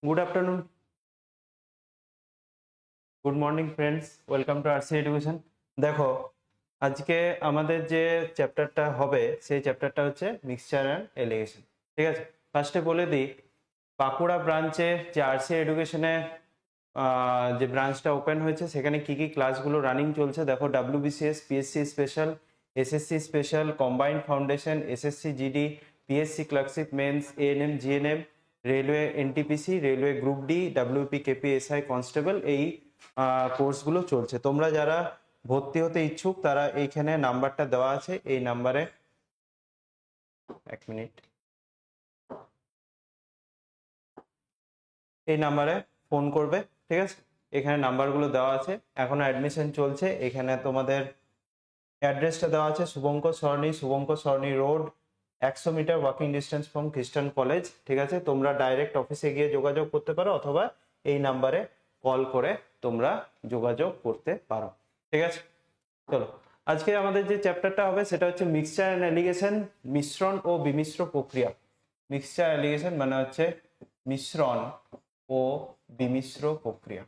Good afternoon, good morning friends, welcome to RC education. দেখো, আজকে আমাদের যে চ্যাপ্টারটা হবে সেই চ্যাপ্টারটা হচ্ছে মিক্সচার অ্যান্ড এলিগেশন। ঠিক আছে, ফার্স্টে বলে দিই বাঁকুড়া ব্রাঞ্চে যে আরসি এডুকেশনে যে ব্রাঞ্চটা ওপেন হয়েছে সেখানে কি কি ক্লাসগুলো রানিং চলছে। দেখো, WBCS, PSC special, SSC special, combined foundation, SSC GD, PSC clerkship men's, ANM, GNM, railway NTPC, railway group D, WP, KP, SI, constable, এই কোর্সগুলো চলছে। তোমরা যারা ভর্তি হতে ইচ্ছুক তারা এইখানে নাম্বারটা দেওয়া আছে, এই নাম্বারে এক মিনিট, এই নাম্বারে ফোন করবে। ঠিক আছে, এখানে নাম্বারগুলো দেওয়া আছে। এখনো অ্যাডমিশন চলছে। এখানে তোমাদের অ্যাড্রেসটা দেওয়া আছে Shubhankar Sarani road, 100 metre walking distance from Christian college. ঠিক আছে, তোমরা ডাইরেক্ট অফিসে গিয়ে যোগাযোগ করতে পারো অথবা এই নাম্বারে কল করে তোমরা যোগাযোগ করতে পারো। ঠিক আছে, চলো আজকে আমাদের যে চ্যাপ্টারটা হবে সেটা হচ্ছে মিক্সচার অ্যান্ড অ্যালিগেশন, মিশ্রণ ও বিমিশ্র প্রক্রিয়া। মিক্সচার অ্যালিগেশন মানে হচ্ছে মিশ্রণ ও বিমিশ্র প্রক্রিয়া।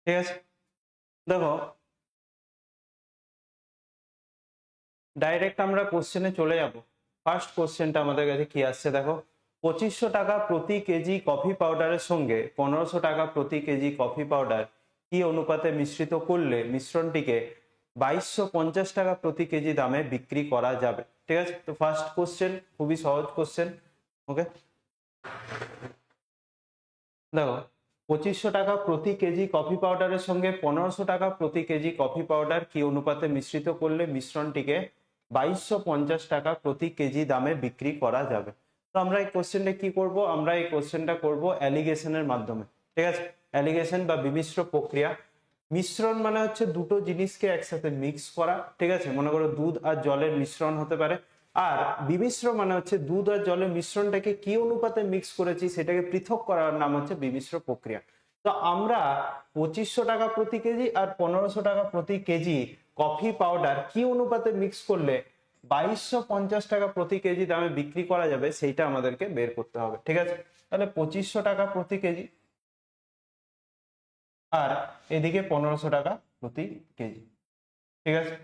ঠিক আছে, দেখো ডাইরেক্ট আমরা কোশ্চেনে চলে যাব। ফার্স্ট কোশ্চেনটা আমাদের কাছে কি আসছে দেখো, 2500 টাকা প্রতি কেজি কফি পাউডারের সঙ্গে 1500 টাকা প্রতি কেজি কফি পাউডার কি অনুপাতে মিশ্রিত করলে মিশ্রণটিকে 2250 টাকা প্রতি কেজি দামে বিক্রি করা যাবে। ঠিক আছে, তো ফার্স্ট কোশ্চেন খুবই সহজ কোশ্চেন। ওকে, দেখো 2500 টাকা প্রতি কেজি কফি পাউডারের সঙ্গে 1500 টাকা প্রতি কেজি কফি পাউডার কি অনুপাতে মিশ্রিত করলে মিশ্রণটিকে 2250 টাকা প্রতি কেজি দামে বিক্রি করা যাবে। তো আমরা এই কোশ্চেনটা কি করব, আমরা এই কোশ্চেনটা করব অ্যালিগেশনের মাধ্যমে। ঠিক আছে, অ্যালিগেশন বা বিমিশ্র প্রক্রিয়া। মিশ্রণ মানে হচ্ছে দুটো জিনিসকে একসাথে মিক্স করা। ঠিক আছে, মনে করো দুধ আর জলের মিশ্রণ হতে পারে। আর বিমিশ্র মানে হচ্ছে দুধ আর জলের মিশ্রণটাকে কি অনুপাতে মিক্স করেছি সেটাকে পৃথক করার নাম হচ্ছে বিমিশ্র প্রক্রিয়া। তো আমরা 2500 টাকা প্রতি কেজি আর 1500 টাকা প্রতি কেজি কফি পাউডার কি অনুপাতে মিক্স করলে 2250 টাকা প্রতি কেজি দামে বিক্রি করা যাবে সেইটা আমাদেরকে বের করতে হবে। ঠিক আছে, তাহলে 2500 টাকা প্রতি কেজি আর এদিকে 1500 টাকা প্রতি কেজি। ঠিক আছে,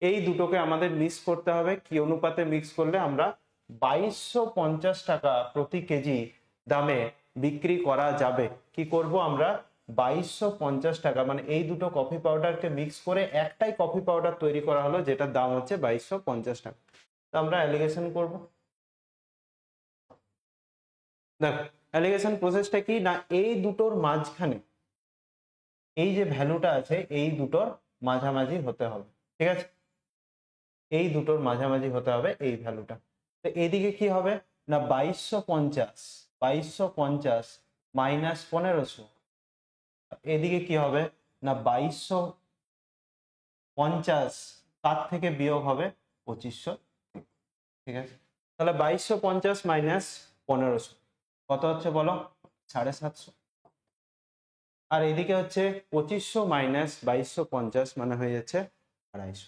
এই দুটোকে আমাদের মিক্স করতে হবে। কি অনুপাতে মিক্স করলে আমরা 2250 টাকা প্রতি কেজি দামে বিক্রি করা যাবে। কি করব আমরা, 2250 টাকা মানে এই দুটো কফি পাউডারকে মিক্স করে একটাই কফি পাউডার তৈরি করা হলো যেটার দাম হচ্ছে 2250 টাকা। তো আমরা অ্যালিগেশন করব। দেখো, অ্যালিগেশন প্রসেসটা কি না, এই দুটোর মাঝখানে এই যে ভ্যালুটা আছে এই দুটোর মাঝামাঝি হতে হবে। ঠিক আছে, এই দুটোর মাঝামাঝি হতে হবে এই ভ্যালুটা। তো এদিকে কি হবে না, 2250 মাইনাস 1500, এদিকে কি হবে না 2250 তার থেকে বিয়োগ হবে 2500। ঠিক আছে, তাহলে 2250 মাইনাস 1500 কত হচ্ছে বলো, 750। আর এদিকে হচ্ছে 2500 মাইনাস 2250 মানে হয়ে যাচ্ছে 250।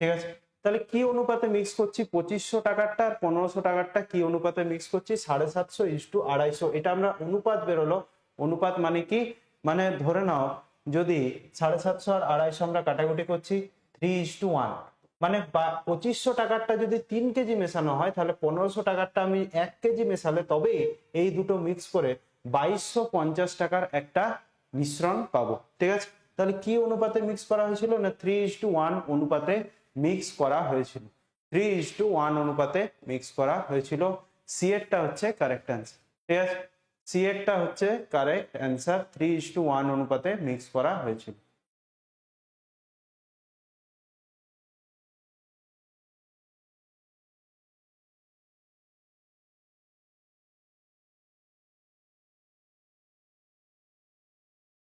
ঠিক আছে, তাহলে কি অনুপাতে মিক্স করছি, 2500 টাকারটা আর 1500 টাকারটা কি অনুপাতে মিক্স করছি, 750:250। এটা আমরা অনুপাত বেরোলো। অনুপাত মানে কি, মানে ধরে নাও যদি 750 আর 250 আমরা কাটাকুটি করছি 3:1, মানে 2500 টাকারটা যদি 3 কেজি মেশানো হয় তাহলে 1500 টাকারটা আমি 1 কেজি মেশালে তবেই এই দুটো মিক্স করে 2250 টাকার একটা মিশ্রণ পাবো। ঠিক আছে, তাহলে কি অনুপাতে মিক্স করা হয়েছিল না 3:1 অনুপাতে মিক্স করা হয়েছিল। 3:1 অনুপাতে মিক্স করা হয়েছিল। সি এরটা হচ্ছে কারেক্ট অ্যান্সার। ঠিক আছে, সি এরটা হচ্ছে কারেক্ট অ্যান্সার, 3:1 অনুপাতে মিক্স করা হয়েছিল।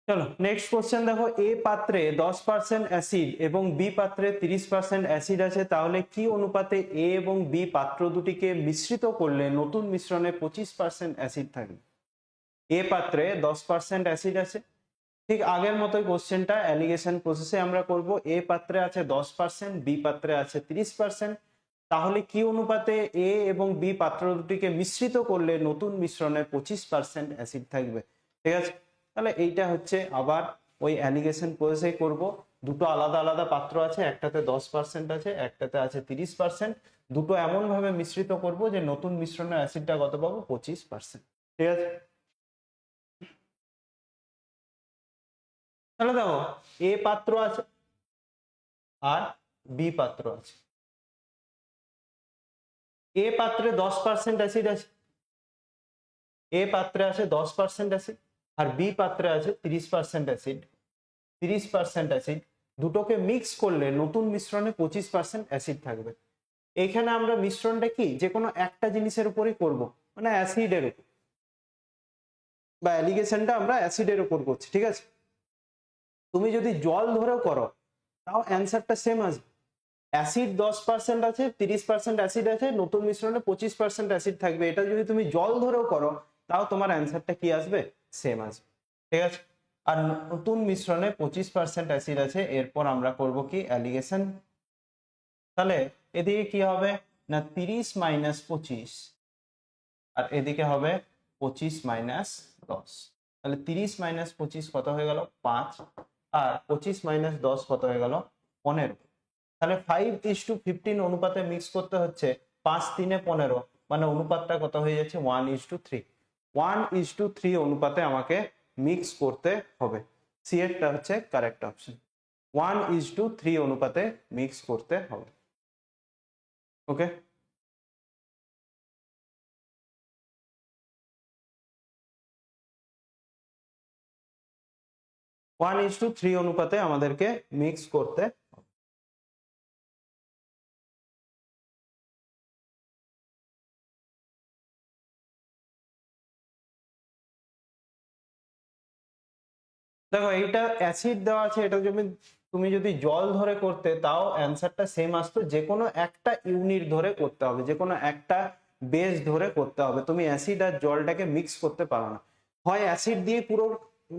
চলো নেক্সট কোশ্চেন দেখো, এ পাত্রে 10% অ্যাসিড এবং বি পাত্রে 30% অ্যাসিড আছে, তাহলে কি অনুপাতে এ এবং বি পাত্র দুটিকে মিশ্রিত করলে নতুন মিশ্রণে 25% অ্যাসিড থাকবে। এ পাত্রে 10% অ্যাসিড আছে ঠিক আগের মতোই কোশ্চেনটা অ্যালিগেশন প্রসেসে আমরা করব। এ পাত্রে আছে 10%, বি পাত্রে আছে 30%। তাহলে কি অনুপাতে এ এবং বি পাত্র দুটিকে মিশ্রিত করলে নতুন মিশ্রণে 25% অ্যাসিড থাকবে? ঠিক আছে, তাহলে এইটা হচ্ছে আবার ওই অ্যালিগেশন প্রসেসে করব। দুটো আলাদা আলাদা পাত্র আছে, একটাতে 10% আছে, একটাতে আছে 30%। দুটো এমন ভাবে মিশ্রিত করব যে নতুন মিশ্রণের অ্যাসিডটা কত পাবো? 25%। ঠিক আছে, তাহলে দেখো এ পাত্র আছে আর বি পাত্র আছে। এ পাত্রে 10% অ্যাসিড আছে, এ পাত্রে আছে 10% অ্যাসিড, আর বি পাত্রে আছে 30% অ্যাসিড। 30% অ্যাসিড দুটোকে মিক্স করলে নতুন মিশ্রণে 25% অ্যাসিড থাকবে। এখানে আমরা মিশ্রণটা কি যে কোনো একটা জিনিসের উপরই করব, মানে অ্যাসিডের উপর, বা অ্যালিগেশনটা আমরা অ্যাসিডের উপর করছি। ঠিক আছে, তুমি যদি জল ধরেও করো তাও অ্যান্সারটা সেম আসবে। অ্যাসিড 10% আছে, 30% অ্যাসিড আছে, নতুন মিশ্রণে 25% অ্যাসিড থাকবে। এটা যদি তুমি জল ধরেও করো তাও তোমার অ্যান্সারটা কি আসবে? সেম আসবে। ঠিক আছে, আর নতুন মিশ্রণে 25% অ্যাসিড আছে। এরপর আমরা করব কি? অ্যালিগেশন। তাহলে এদিকে কি হবে না 30 মাইনাস 25, আর এদিকে হবে 25 মাইনাস 10। তাহলে 30 মাইনাস 25 কত হয়ে গেল? 5। আর 25 মাইনাস 10 কত হয়ে গেল? 15। তাহলে 5:15 অনুপাতে মিক্স করতে হচ্ছে। 5 3 15, মানে অনুপাতটা কত হয়ে যাচ্ছে? 1:3। 1:3 অনুপাতে আমাকে মিক্স করতে হবে। সি এরটা হচ্ছে কারেক্ট অপশন। 1:3 অনুপাতে মিক্স করতে হবে। ওকে, 1:3 অনুপাতে আমাদেরকে মিক্স করতে। দেখো এইটা অ্যাসিড দেওয়া আছে, এটা যদি তুমি যদি জল ধরে করতে তাও অ্যান্সারটা সেম আসতো। যে কোনো একটা ইউনিট ধরে করতে হবে, যে কোনো একটা বেস ধরে করতে হবে। তুমি অ্যাসিড আর জলটাকে মিক্স করতে পারো না। হয় অ্যাসিড দিয়ে পুরো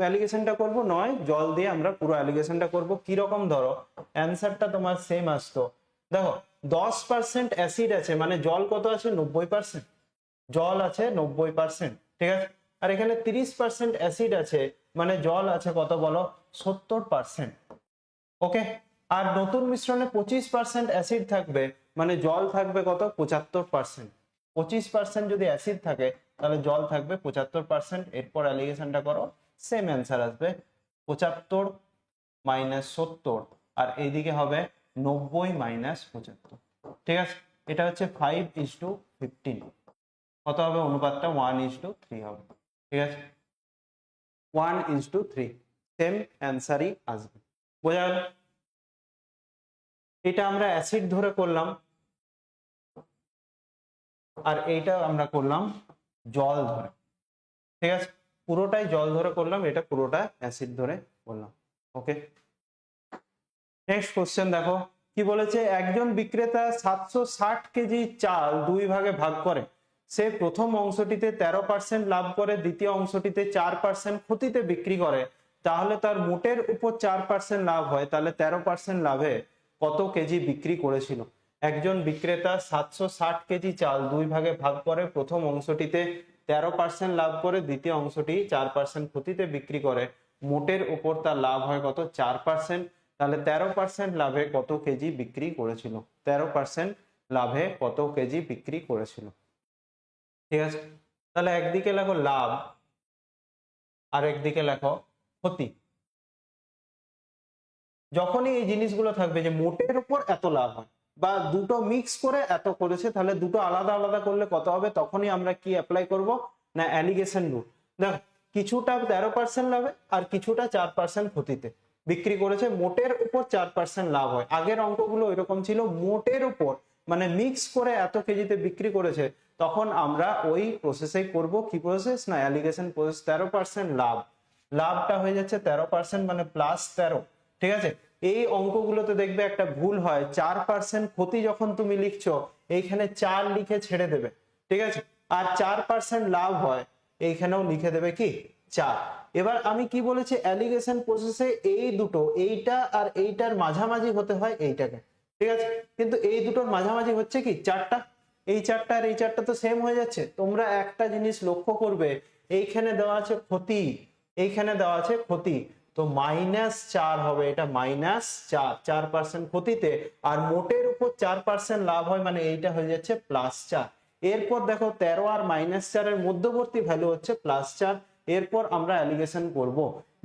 অ্যালিগেশনটা করব, নয় জল দিয়ে আমরা পুরো অ্যালিগেশনটা করব। কিরকম? ধরো অ্যান্সারটা তোমার সেম আসতো। দেখো 10% অ্যাসিড আছে, মানে জল কত আছে? 90%। জল আছে 90%। ঠিক আছে, আর এখানে 30% অ্যাসিড আছে, মানে জল আছে কত বলো? 70%। ওকে, আর নতুন মিশ্রণে 25% অ্যাসিড থাকবে, মানে জল থাকবে কত? 75%। 25% যদি অ্যাসিড থাকে তাহলে জল থাকবে 75%। এরপর অ্যালিগেশনটা করো, সেম অ্যান্সার আসবে 75 মাইনাস 70, আর এইদিকে হবে 90 মাইনাস 75। ঠিক আছে, এটা হচ্ছে 5:15। কত হবে অনুপাতটা? 1:3 হবে। ঠিক আছে, 1:3, সেম অ্যান্সারই আসবে। বোঝা গেল? এটা আমরা অ্যাসিড ধরে করলাম, আর এইটা আমরা করলাম জল ধরে। ঠিক আছে, পুরোটাই জল ধরে করলাম, এটা পুরোটা অ্যাসিড ধরে করলাম। ওকে, নেক্সট কোশ্চেন দেখো কি বলেছে। একজন বিক্রেতা 760 কেজি চাল দুই ভাগে ভাগ করে। সে প্রথম অংশটিতে 13% লাভ করে, দ্বিতীয় অংশটিতে 4% ক্ষতিতে বিক্রি করে। তাহলে তার মোটের উপর 4% লাভ হয়, তাহলে 13% লাভে কত কেজি বিক্রি করেছিল? একজন বিক্রেতা 760 কেজি চাল দুই ভাগে ভাগ করে, প্রথম অংশটিতে 13% লাভ করে, দ্বিতীয় অংশটি 4% ক্ষতিতে বিক্রি করে। মোটের উপর তার লাভ হয় কত? 4%। তাহলে 13% লাভে কত কেজি বিক্রি করেছিল? 13% লাভে কত কেজি বিক্রি করেছিল? ঠিক আছে, তাহলে একদিকে লেখো লাভ আর একদিকে লেখো ক্ষতি। যখনই এই জিনিসগুলো থাকবে যে মোটের উপর এত লাভ হয়, বা দুটো মিক্স করে এত করেছে, তাহলে দুটো আলাদা আলাদা করলে কত হবে? তখনই আমরা কি অ্যাপ্লাই করব না অ্যালিগেশন রুল। দেখ, কিছুটা 13% লাভে আর কিছুটা 4% ক্ষতিতে বিক্রি করেছে, মোটের উপর 4% লাভ হয়। আগের অঙ্কগুলো এরকম ছিল, মোটের উপর মানে মিক্স করে এত কেজিতে বিক্রি করেছে, তখন আমরা ওই প্রসেসেই করব। কি প্রসেস? না অ্যালিগেশন প্রসেস। 13% লাভ, লাভটা হয়ে যাচ্ছে 13%, মানে +13। ঠিক আছে, এই অঙ্কগুলোতে দেখবে একটা ভুল হয়, 4% ক্ষতি যখন তুমি লিখছো এইখানে 4 লিখে ছেড়ে দেবে। ঠিক আছে, আর 4% লাভ হয় এইখানেও লিখে দেবে কি 4। এবার আমি কি বলেছি, অ্যালিগেশন প্রসেসে এই দুটো, এইটা আর এইটার মাঝামাঝি হতে হয় এইটাকে, ঠিক আছে, কিন্তু এই দুটোর মাঝামাঝি হচ্ছে কি 4টা, এই 4টা আর এই 4টা তো সেম হয়ে যাচ্ছে। তোমরা একটা জিনিস লক্ষ্য করবে, এইখানে দেওয়া আছে ক্ষতি, এইখানে দেওয়া আছে ক্ষতি, তো -4 হবে, এটা -4, 4% ক্ষতিতে, আর মোটের উপর 4% লাভ হয়, মানে এইটা হয়ে যাচ্ছে +4। এরপর দেখো 13 আর -4 এর মধ্যবর্তী ভ্যালু হচ্ছে +4। এরপর আমরা অ্যালিগেশন করব,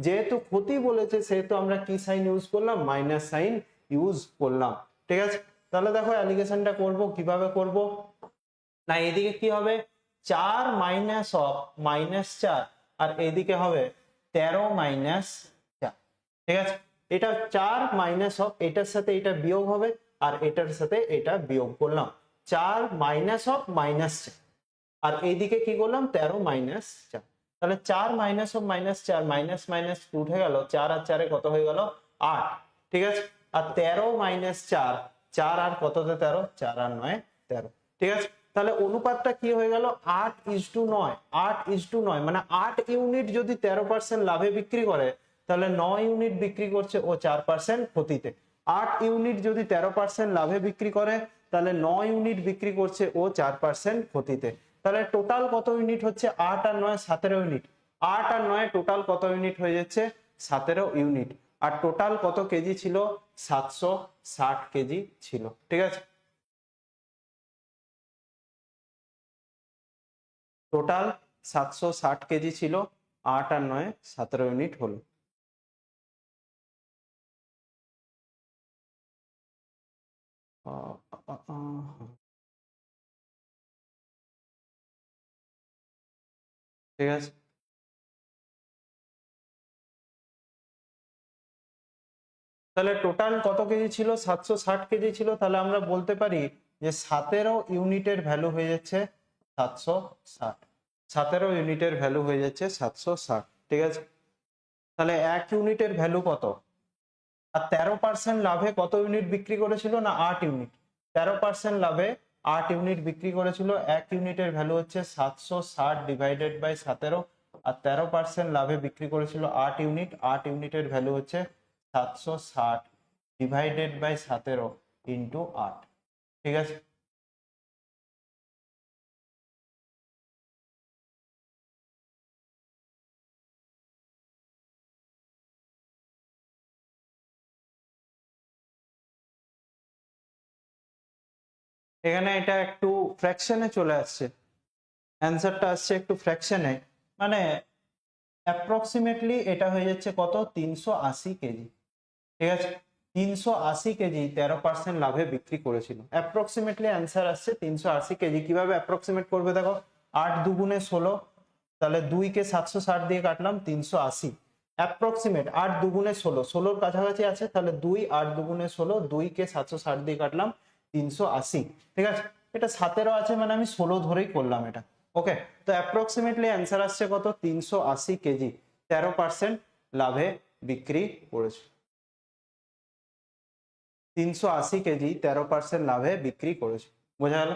যেহেতু ক্ষতি বলেছে সেহেতু আমরা কি সাইন ইউজ করলাম, মাইনাস সাইন ইউজ করলাম, ঠিক আছে। তাহলে দেখো অ্যালিগেশনটা করব, কিভাবে করব না, এদিকে কি হবে 4 মাইনাস অফ -4, আর এইদিকে হবে 13 -4, ঠিক আছে। এটা 4 মাইনাস অফ, এটার সাথে এটা বিয়োগ হবে, আর এটার সাথে এটা বিয়োগ করলাম, 4 মাইনাস অফ -4, আর এইদিকে কি করলাম 13 -4, তাহলে 4 মাইনাস অফ -4, মাইনাস মাইনাস উঠে গেল, 4 আর 4 কত হয়ে গেল 8, ঠিক আছে। আর 13 -4, 4 আর কততে 13, 4 আর 9 13, ঠিক আছে। তাহলে অনুপাতটা কি হয়ে গেল 8:9, 8:9, মানে 8 ইউনিট যদি 13% লাভে বিক্রি করে, তাহলে 9 ইউনিট বিক্রি করছে ও 4% ক্ষতিতে। 8 ইউনিট যদি 13% লাভে বিক্রি করে, তাহলে 9 ইউনিট বিক্রি করছে ও 4% ক্ষতিতে। তাহলে টোটাল কত ইউনিট হচ্ছে, 8 আর 9 17 ইউনিট, 8 আর 9 টোটাল কত ইউনিট হয়ে যাচ্ছে 17 ইউনিট। আর টোটাল কত কেজি ছিল, 760 কেজি ছিল, ঠিক আছে। টোটাল 760 কেজি ছিল, 8 আর 9 17 ইউনিট হলো। ঠিক আছে, তাহলে টোটাল কত কেজি ছিল, 760 কেজি ছিল, তাহলে আমরা বলতে পারি যে 17 ইউনিটের ভ্যালু হয়ে যাচ্ছে 760, 17 ইউনিটের ভ্যালু হয়ে যাচ্ছে 760, ঠিক আছে। তাহলে 1 ইউনিটের ভ্যালু কত, আর 13% লাভে কত ইউনিট বিক্রি করেছিল না 8 ইউনিট, 13% লাভে 8 ইউনিট বিক্রি করেছিল, 1 ইউনিটের ভ্যালু হচ্ছে 760 ডিভাইডেড বাই 17, আর 13% লাভে বিক্রি করেছিল 8 ইউনিট, 8 ইউনিটের ভ্যালু হচ্ছে 760 ডিভাইডেড বাই 17 ইন্টু 8, ঠিক আছে। এখানে এটা একটু ফ্র্যাকশনে চলে আসছে, অ্যান্সারটা আসছে একটু ফ্র্যাকশনে, মানে অ্যাপ্রক্সিমেটলি এটা হয়ে যাচ্ছে কত 380 কেজি, ঠিক আছে। 380 কেজি 13% লাভে বিক্রি করেছিল, অ্যাপ্রক্সিমেটলি অ্যান্সার আসছে 380 কেজি। কিভাবে অ্যাপ্রক্সিমেট করবে দেখো, 8 দুগুণে 16, তাহলে 2 কে 760 দিয়ে কাটলাম 380, অ্যাপ্রক্সিমেট 8 দুগুণে 16, 16 কাছাকাছি আছে, তাহলে 2 8 দুগুণে 16, 2 কে 760 দিয়ে কাটলাম 380, ঠিক আছে। এটা 17 আছে মানে আমি 16 ধরেই করলাম এটা, ওকে। তো অ্যাপ্রক্সিমেটলি অ্যান্সার আসছে কত 380 কেজি 13% লাভে বিক্রি করেছে, 380 কেজি 13% লাভে বিক্রি করেছে, বোঝা গেল।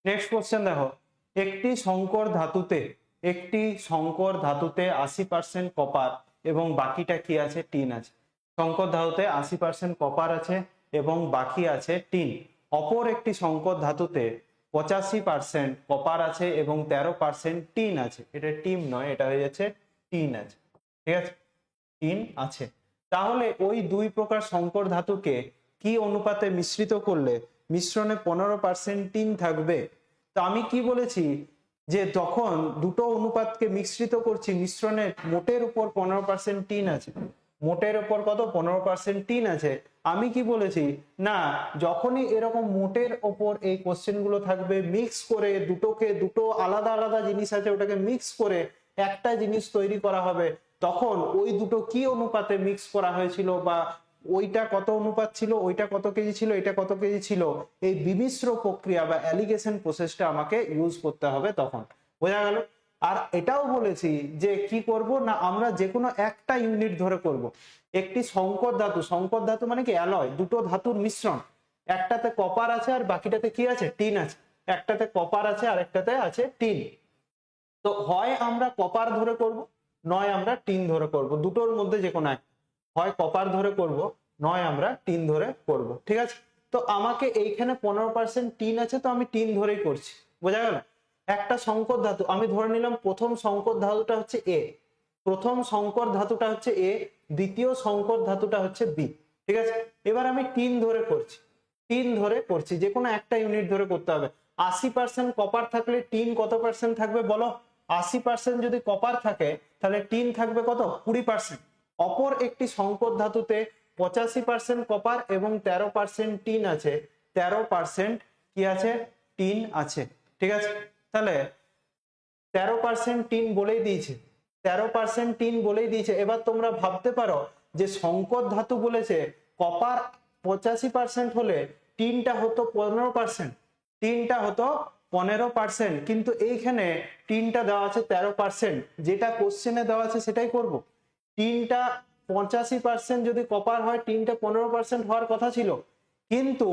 নেক্সট কোশ্চেন দেখো, একটি সংকর ধাতুতে 80% কপার এবং বাকিটা কি আছে, টিন আছে। সংকর ধাতুতে 80% কপার আছে এবং বাকি আছে টিন। অপর একটি সংকর ধাতুতে 85% কপার আছে এবং 13% টিন আছে, এটা টিম নয়, এটা হয়ে যাচ্ছে টিন আছে, ঠিক আছে, টিন আছে। তাহলে ওই দুই প্রকার সংকর ধাতুকে কি অনুপাতে মিশ্রিত করলে মিশ্রণে 15% টিন থাকবে। তো আমি কি বলেছি, যে যখন দুটো অনুপাতকে মিশ্রিত করছি, মিশ্রণে মোটের উপর 15% টিন আছে, মোটের উপর কত 15% টিন আছে। আমি কি বলেছি না, যখনই এরকম মোটের ওপর এই কোশ্চেন গুলো থাকবে, মিক্স করে দুটো আলাদা আলাদা জিনিস আছে ওটাকে মিক্স করে একটা জিনিস তৈরি করা হবে, তখন ওই দুটো কি অনুপাতে মিক্স করা হয়েছিল, বা ওইটা কত অনুপাত ছিল, ওইটা কত কেজি ছিল, এটা কত কেজি ছিল, এই বিমিশ্র প্রক্রিয়া বা অ্যালিগেশন প্রসেসটা আমাকে ইউজ করতে হবে তখন, বোঝা গেল। আর এটাও বলেছি যে কি করব না, আমরা যে কোনো একটা ইউনিট ধরে করব। একটি সংকর ধাতু মানে কি অ্যালয়, দুটো ধাতুর মিশ্রণ, একটাতে কপার আছে আর বাকিটাতে কি আছে, টিন আছে। একটাতে কপার আছে আর একটাতে আছে টিন। তো হয় আমরা কপার ধরে করব, নয় আমরা টিন ধরে করব, দুটোর মধ্যে যে কোনো এক, হয় কপার ধরে করব, নয় আমরা টিন ধরে করব। ঠিক আছে, তো আমাকে এইখানে 15% টিন আছে, তো আমি টিন ধরেই করছি। বোঝা গেল? একটা সংকর ধাতু আমি ধরে নিলাম, প্রথম সংকর ধাতুটা হচ্ছে এ, প্রথম সংকর ধাতুটা হচ্ছে এ, দ্বিতীয় সংকর ধাতুটা হচ্ছে বি। ঠিক আছে, এবার আমি টিন ধরে করছি, টিন ধরে করছি, যে কোনো একটা ইউনিট ধরে করতে হবে। 80% কপার থাকলে টিন কত পার্সেন্ট থাকবে বলো? 80% যদি কপার থাকে তাহলে টিন থাকবে কত, 20%। অপর একটি সংকর ধাতুতে 85% কপার এবং 13% টিন আছে, 13% কি আছে, টিন আছে। ঠিক আছে, তাহলে 13% টিন বলেই দিয়েছে, 13% টিন বলেই দিয়েছে। এবার তোমরা ভাবতে পারো যে সংকর ধাতু বলেছে কপার 85% হলে টিনটা হতো 15%, টিনটা হতো 15%, কিন্তু এইখানে টিনটা দেওয়া আছে 13%, যেটা কোশ্চেনে দেওয়া আছে সেটাই করব। টিনটা 85% যদি কপার হয়, টিনটা 15% হওয়ার কথা ছিল, কিন্তু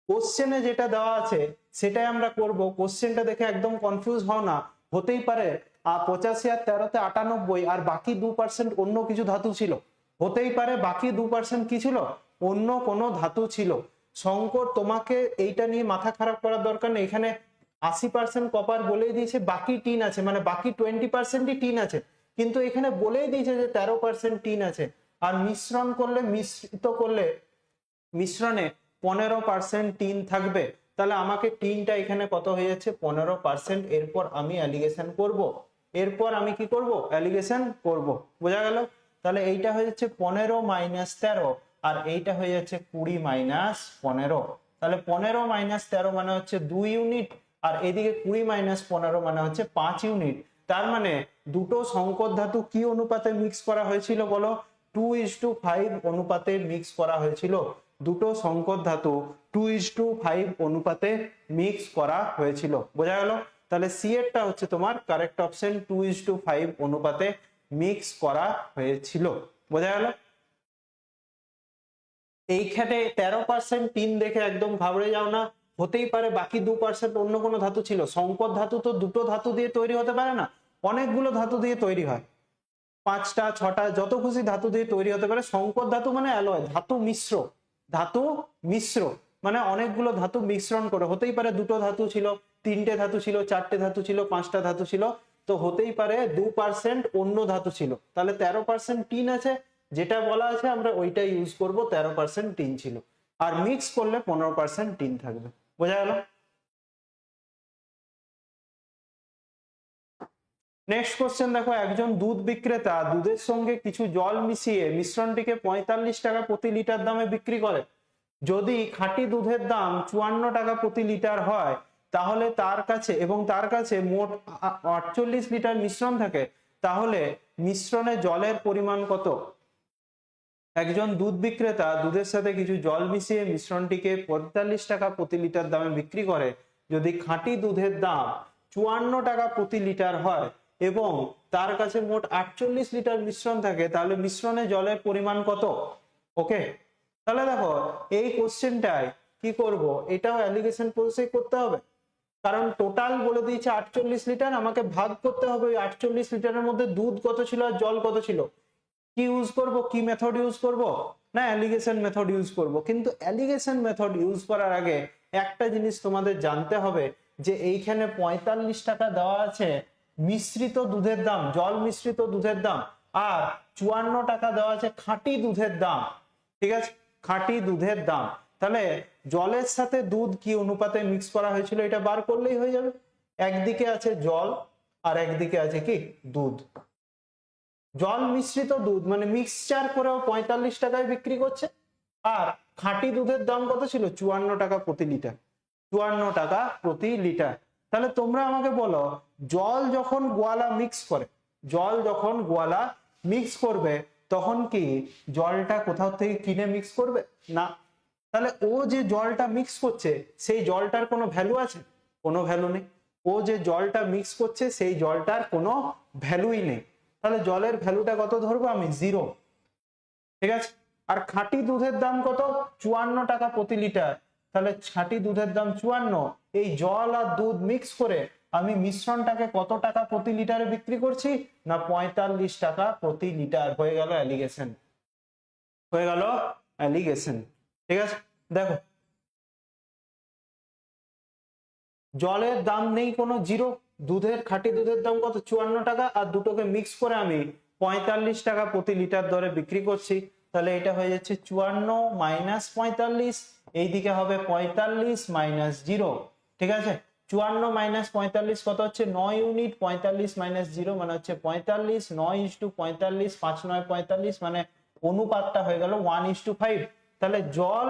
কোশ্চেনে যেটা দেওয়া আছে সেটাই আমরা করব। কোশ্চেনটা দেখে একদম কনফিউজ হও না, হতেই পারে 85 আর 13তে 98 আর বাকি 2% অন্য কিছু ধাতু ছিল, হতেই পারে বাকি 2% কি ছিল, অন্য কোনো ধাতু ছিল। শঙ্কর তোমাকে এইটা নিয়ে মাথা খারাপ করার দরকার নেই, এখানে 80% কপার বলেই দিয়েছে, বাকি টিন আছে, মানে বাকি 20%ই টিন আছে, কিন্তু এখানে বলেই দিয়েছে যে 13% টিন আছে। আর মিশ্রণ করলে, মিশ্রিত করলে মিশ্রণে 15% টিন থাকবে, তাহলে আমাকে টিনটা এখানে কত হয়ে যাচ্ছে, 15%। এরপর আমি অ্যালিগেশন করব, এরপর আমি কি করব, অ্যালিগেশন করব। বোঝা গেল? তাহলে এইটা হয়ে যাচ্ছে 15 - 13, আর এইটা হয়ে যাচ্ছে 20 - 15। তাহলে 15 - 13 মানে হচ্ছে 2 ইউনিট, আর এদিকে 20 - 15 মানে হচ্ছে 5 ইউনিট। তার মানে দুটো সংকর ধাতু কি অনুপাতে মিক্স করা হয়েছিল বলো? 2:5 অনুপাতে মিক্স করা হয়েছিল। দুটো সংকর ধাতু 2:5 অনুপাতে মিক্স করা হয়েছিল। বোঝা গেল? তাহলে সি এরটা হচ্ছে তোমার কারেক্ট অপশন, 2:5 অনুপাতে মিক্স করা হয়েছিল। বোঝা গেল? এইখানে 13% টিন দেখে একদম ঘাবড়ে যাও না, হতেই পারে বাকি 2% অন্য কোনো ধাতু ছিল। সংকর ধাতু তো দুটো ধাতু দিয়ে তৈরি হতে পারে না, অনেকগুলো ধাতু দিয়ে তৈরি হয়, 5টা 6টা যত খুশি ধাতু দিয়ে তৈরি হতে পারে। সংকর ধাতু মানে অ্যালয়, ধাতু মিশ্র, ধাতু মিশ্র মানে অনেকগুলো ধাতু মিশ্রণ করে, হতেই পারে দুটো ধাতু ছিল, 3টে ধাতু ছিল, 4টে ধাতু ছিল, 5টা ধাতু ছিল, তো হতেই পারে 2% অন্য ধাতু ছিল। তাহলে 13% টিন আছে, যেটা বলা আছে আমরা ওইটা ইউজ করব, 13% টিন ছিল, আর মিক্স করলে 15% টিন থাকবে। বোঝা গেল? নেক্সট কোশ্চেন দেখো, একজন দুধ বিক্রেতা দুধের সঙ্গে কিছু জল মিশিয়ে মিশ্রণটিকে 45 টাকা প্রতি লিটার দামে বিক্রি করে। যদি খাঁটি দুধের দাম 54 টাকা প্রতি লিটার হয়, তাহলে তার কাছে মোট 48 লিটার মিশ্রণ থাকে, তাহলে মিশ্রণে জলের পরিমাণ কত? একজন দুধ বিক্রেতা দুধের সাথে কিছু জল মিশিয়ে মিশ্রণটিকে 45 টাকা প্রতি লিটার দামে বিক্রি করে। যদি খাঁটি দুধের দাম 54 টাকা প্রতি লিটার হয় এবং তার কাছে মোট 48 লিটার মিশ্রণ থাকে, তাহলে মিশ্রণে জলের পরিমাণ কত? ওকে, তাহলে দেখো এই কোশ্চেনটায় কি করব, এটাও অ্যালিগেশন প্রসেসে করতে হবে, কারণ টোটাল বলে দিয়েছে 48 লিটার, আমাকে ভাগ করতে হবে ওই 48 লিটারের মধ্যে দুধ কত ছিল আর জল কত ছিল। কি ইউজ করব, কি মেথড ইউজ করব, না অ্যালিগেশন মেথড ইউজ করব। কিন্তু অ্যালিগেশন মেথড ইউজ করার আগে একটা জিনিস তোমাদের জানতে হবে, যে এইখানে 45 টাকা দেওয়া আছে মিশ্রিত দুধের দাম, জল মিশ্রিত দুধের দাম, আর 54 টাকা দেওয়া আছে খাঁটি দুধের দাম। ঠিক আছে, খাঁটি দুধের দাম, তাহলে জলের সাথে দুধ কি অনুপাতে মিক্স করা হয়েছিল এটা বার করলেই হয়ে যাবে। একদিকে আছে জল আর একদিকে আছে কি দুধ, জল মিশ্রিত দুধ মানে মিক্সচার করেও 45 টাকায় বিক্রি করছে, আর খাঁটি দুধের দাম কত ছিল, 54 টাকা প্রতি লিটার, 54 টাকা প্রতি লিটার। তাহলে তোমরা আমাকে বলো, জল যখন গোয়ালা মিক্স করে, জল যখন গোয়ালা মিক্স করবে, তখন কি জলটা কোথাও থেকে কিনে মিক্স করবে না? তাহলে ও যে জলটা মিক্স করছে সেই জলটার কোনো ভ্যালু আছে? কোনো ভ্যালু নেই। ও যে জলটা মিক্স করছে সেই জলটার কোনো ভ্যালুই নেই, তাহলে জলের ভ্যালুটা কত ধরবো আমি, 0। ঠিক আছে, আর খাঁটি দুধের দাম কত, 54 টাকা প্রতি লিটার, তাহলে খাঁটি দুধের দাম 54। এই জল আর দুধ মিক্স করে আমি মিশ্রণটাকে কত টাকা প্রতি লিটারে বিক্রি করছি, না 45 টাকা প্রতি লিটার। হয়ে গেল অ্যালিগেশন, হয়ে গেল অ্যালিগেশন। ঠিক আছে, দেখো জলের দাম নেই কোনো, 0। দুধের খাঁটি দুধের দাম কত, 54 টাকা, আর দুটোকে মিক্স করে আমি 45 টাকা প্রতি লিটার দরে বিক্রি করছি। তাহলে এটা হয়ে যাচ্ছে 54 মাইনাস 45, এইদিকে হবে 45 মাইনাস 0। ঠিক আছে, 54 মাইনাস 45 কত হচ্ছে, 9 ইউনিট, 45 মাইনাস 0 মানে হচ্ছে 45, 9:45, 5 9 45, মানে অনুপাতটা হয়ে গেল 1:5। তাহলে জল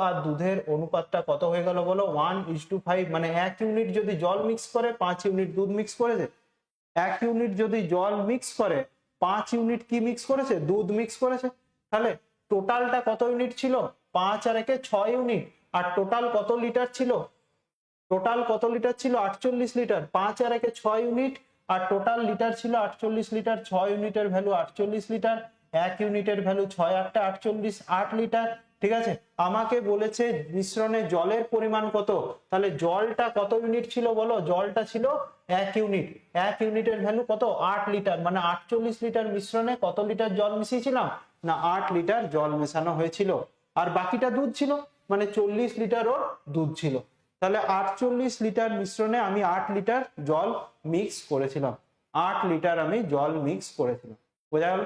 আর দুধের অনুপাতটা কত হয়ে গেল বলো, 1:5। মানে 1 ইউনিট যদি জল মিক্স করে 5 ইউনিট দুধ মিক্স করেছে, 1 ইউনিট যদি জল মিক্স করে 5 ইউনিট কি মিক্স করেছে, দুধ মিক্স করেছে। তাহলে টোটালটা কত ইউনিট ছিল, 5 আর 1 6 ইউনিট। আর টোটাল কত লিটার ছিল, টোটাল কত লিটার ছিল, 48 লিটার। 5 আর 1 6 ইউনিট, আর টোটাল লিটার ছিল 48 লিটার। 6 ইউনিটের ভ্যালু 48 লিটার, 1 ইউনিটের ভ্যালু 6 8 48, 8 লিটার। ঠিক আছে, আমাকে বলেছে মিশ্রণে জলের পরিমাণ কত, তাহলে জলটা কত ইউনিট ছিল বলো, জলটা ছিল 1 ইউনিট। 1 ইউনিটের ভ্যালু কত, 8 লিটার, মানে 48 লিটার মিশ্রণে কত লিটার জল মিশিয়েছিলাম, না 8 লিটার জল মেশানো হয়েছিল। আর বাকিটা দুধ ছিল, মানে 40 লিটারও দুধ ছিল। তাহলে 48 লিটার মিশ্রণে আমি 8 লিটার জল মিক্স করেছিলাম, 8 লিটার আমি জল মিক্স করেছিলাম। বোঝা গেল?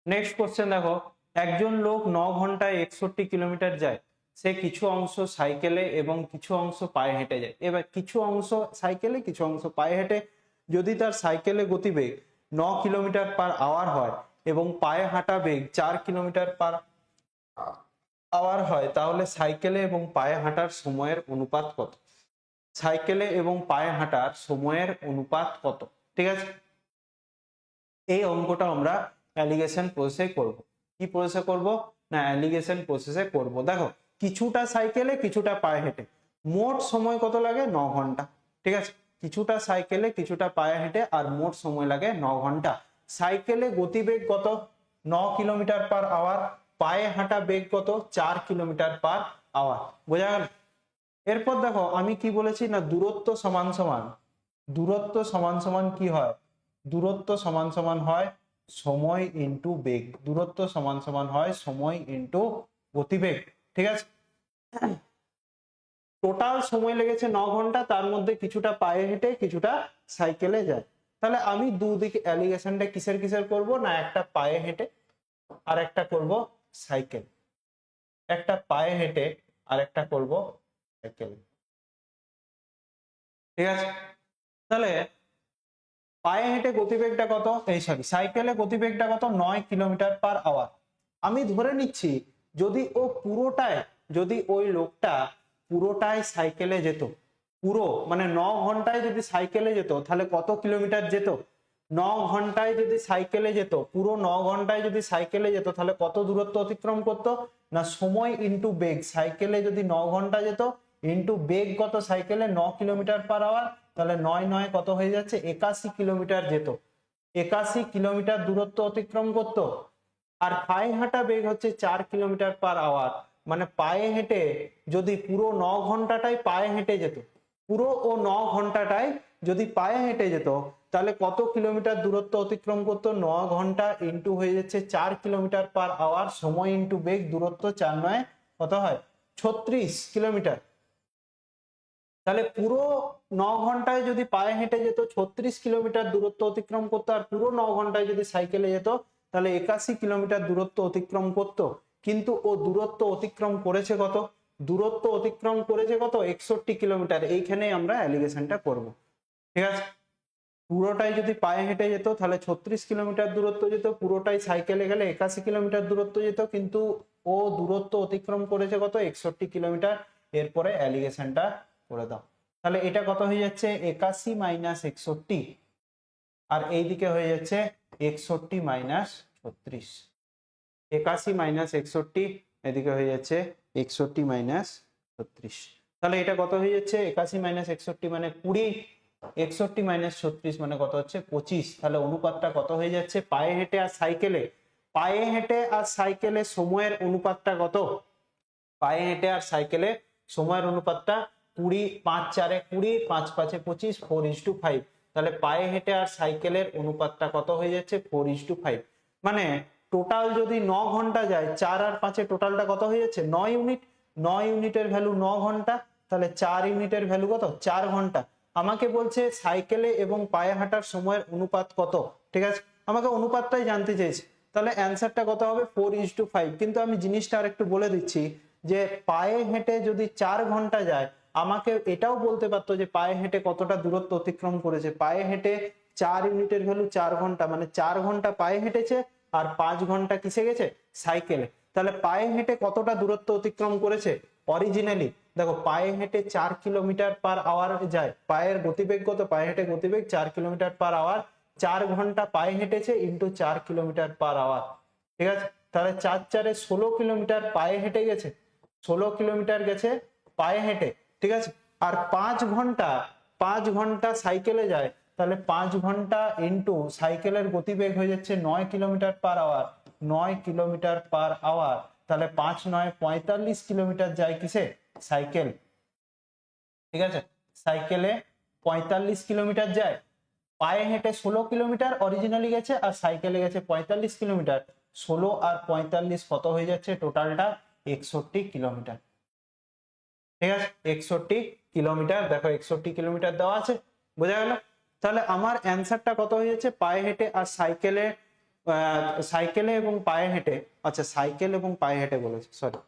নেক্সট কোশ্চেন দেখো, একজন লোক 9 ঘন্টায় 61 কিলোমিটার যায়। সে কিছু অংশ সাইকেলে এবং কিছু অংশ পায়ে হেঁটে যায়। এবার কিছু অংশ সাইকেলে, কিছু অংশ পায়ে হেঁটে। যদি তার সাইকেলে গতিবেগ 9 কিলোমিটার পার আওয়ার হয় এবং পায়ে হাঁটা বেগ 4 কিলোমিটার পার আওয়ার হয়, তাহলে সাইকেলে এবং পায়ে হাঁটার সময়ের অনুপাত কত? সাইকেলে এবং পায়ে হাঁটার সময়ের অনুপাত কত? ঠিক আছে, এই অঙ্কটা আমরা অ্যালিগেশন প্রসেসে করব। কি প্রসেসে করব, না অ্যালিগেশন প্রসেসে করব। দেখো কিছুটা সাইকেলে কিছুটা পায়ে হেঁটে, মোট সময় কত লাগে, 9 ঘন্টা। ঠিক আছে, কিছুটা সাইকেলে কিছুটা পায়ে হেঁটে আর মোট সময় লাগে 9 ঘন্টা। সাইকেলে গতিবেগ কত, 9 কিলোমিটার পার আওয়ার, পায়ে হাঁটা বেগ কত, 4 কিলোমিটার পার আওয়ার। বোঝা গেল? এরপর দেখো আমি কি বলেছি, না দূরত্ব সমান সমান, দূরত্ব সমান সমান কি হয়, দূরত্ব সমান সমান হয় সময় ইনটু বেগ। দূরত্ব সমান সমান হয় সময় ইনটু গতিবেগ। ঠিক আছে, টোটাল সময় লেগেছে 9 ঘন্টা, তার মধ্যে কিছুটা পায়ে হেঁটে কিছুটা সাইকেলে যায়। তাহলে আমি দুদিকে অ্যালিগেশনটা কিসের কিসের করব, না একটা পায়ে হেঁটে আর একটা করব সাইকেল, একটা পায়ে হেঁটে আর একটা করব সাইকেল। ঠিক আছে, তাহলে পায়ে হেঁটে গতিবেগটা কত, এই সরি সাইকেলে গতিবেগটা কত, 9 কিলোমিটার পার আওয়ার। আমি ধরে নিচ্ছি যদি ও পুরোটাই, যদি ওই লোকটা পুরোটাই সাইকেলে যেত, পুরো মানে 9 ঘন্টায় যদি সাইকেলে যেত তাহলে কত কিলোমিটার যেত, 9 ঘন্টায় যদি সাইকেলে যেত, পুরো 9 ঘন্টায় যদি সাইকেলে যেত তাহলে কত দূরত্ব অতিক্রম করতো, না সময় ইনটু বেগ। সাইকেলে যদি 9 ঘন্টা যেত ইনটু বেগ কত, সাইকেলে 9 কিলোমিটার পার আওয়ার, তাহলে 9 9 কত হয়ে যাচ্ছে, 81 কিলোমিটার যেত, 81 কিলোমিটার দূরত্ব অতিক্রম করতো। আর পায়ে হাঁটা বেগ হচ্ছে 4 কিলোমিটার পার আওয়ার, মানে পায়ে হেঁটে যদি পুরো 9 ঘন্টাটাই পায়ে হেঁটে যেত, পুরো ও 9 ঘন্টাটাই যদি পায়ে হেঁটে যেত তাহলে কত কিলোমিটার দূরত্ব অতিক্রম করতো, 9 ঘন্টা ইন্টু হয়ে যাচ্ছে 4 কিলোমিটার পার আওয়ার, সময় ইন্টু বেগ, দূরত্ব 4 9 কত হয়, 36 কিলোমিটার। তাহলে পুরো 9 ঘন্টায় যদি পায়ে হেঁটে যেত 36 কিলোমিটার দূরত্ব অতিক্রম করতো, আর পুরো 9 ঘন্টায় যদি সাইকেলে যেত তাহলে 81 কিলোমিটার দূরত্ব অতিক্রম করতো। কিন্তু ও দূরত্ব অতিক্রম করেছে কত, দূরত্ব অতিক্রম করেছে কত 61 কিলোমিটার, এইখানে আমরা অ্যালিগেশনটা করব। ঠিক আছে, পুরোটাই যদি পায়ে হেঁটে যেত তাহলে 36 কিলোমিটার দূরত্ব যেত, পুরোটাই সাইকেলে গেলে 81 কিলোমিটার দূরত্ব যেত, কিন্তু ও দূরত্ব অতিক্রম করেছে কত 61 কিলোমিটার। এরপরে অ্যালিগেশনটা করে দাও। তাহলে এটা কত হয়ে যাচ্ছে 81 মাইনাস 61, আর এইদিকে হয়ে যাচ্ছে 61 মাইনাস 36। 81 মাইনাস 61, এদিকে হয়ে যাচ্ছে 61 মাইনাস 36। তাহলে এটা কত হয়ে যাচ্ছে 81 মাইনাস 61 মানে 20, 61 মাইনাস 36 মানে কত হচ্ছে 25। তাহলে অনুপাতটা কত হয়ে যাচ্ছে পায়ে হেঁটে আর সাইকেলে, পায়ে হেঁটে আর সাইকেলে সময়ের অনুপাতটা কত, পায়ে হেঁটে আর সাইকেলে সময়ের অনুপাতটা 20, 5 4 20, 5 5 25, 4:5। তাহলে পায়ে হেঁটে আর সাইকেলের অনুপাতটা কত হয়ে যাচ্ছে 4:5। মানে টোটাল যদি 9 ঘন্টা যায়, 4 আর 5 টোটালটা কত হয়ে যাচ্ছে 9 ইউনিট। 9 ইউনিটের ভ্যালু 9 ঘন্টা, তাহলে 4 ইউনিটের ভ্যালু কত 4 ঘন্টা। আমাকে বলছে সাইকেলে এবং পায়ে হাঁটার সময়ের অনুপাত কত, ঠিক আছে, আমাকে অনুপাতটাই জানতে চেয়েছে। তাহলে অ্যান্সারটা কত হবে 4:5। কিন্তু আমি জিনিসটা আর একটু বলে দিচ্ছি যে পায়ে হেঁটে যদি 4 ঘন্টা যায়, আমাকে এটাও বলতে পারতো যে পায়ে হেঁটে কতটা দূরত্ব অতিক্রম করেছে। পায়ে হেঁটে 4 ইউনিটের ভ্যালু 4 ঘন্টা, মানে 4 ঘন্টা পায়ে হেঁটেছে আর 5 ঘন্টা কিসে গেছে সাইকেলে। তাহলে পায়ে হেঁটে কতটা দূরত্ব অতিক্রম করেছে অরিজিনালি, দেখো পায়ে হেঁটে 4 কিলোমিটার পার আওয়ার যায়, পায়ের গতিবেগ কত, পায়ে হেঁটে গতিবেগ 4 কিলোমিটার পার আওয়ার, 4 ঘন্টা পায়ে হেঁটেছে ইন্টু 4 কিলোমিটার পার আওয়ার। ঠিক আছে, তাহলে 4 4 16 কিলোমিটার পায়ে হেঁটে গেছে, 16 কিলোমিটার গেছে পায়ে হেঁটে। ঠিক আছে, আর 5 ঘন্টা সাইকেলে যায়, তাহলে 5 ঘন্টা ইন্টু সাইকেলের গতিবেগ হয়ে যাচ্ছে 9 kilometre per hour, 9 kilometre per hour. তাহলে 5 9 45 কিলোমিটার যায় কিসে সাইকেল। ঠিক আছে, সাইকেলে 45 কিলোমিটার যায়, পায়ে হেঁটে 16 কিলোমিটার অরিজিনালি গেছে, আর সাইকেলে গেছে 45 কিলোমিটার। 16 আর 45 কত হয়ে যাচ্ছে টোটালটা 61 কিলোমিটার। ঠিক আছে, 61 কিলোমিটার, দেখো 61 কিলোমিটার দেওয়া আছে, বোঝা গেল। তাহলে আমার অ্যান্সারটা কত হয়ে যাচ্ছে পায়ে হেঁটে আর সাইকেলে, সাইকেলে এবং পায়ে হেঁটে, আচ্ছা সাইকেল এবং পায়ে হেঁটে বলেছে, সরি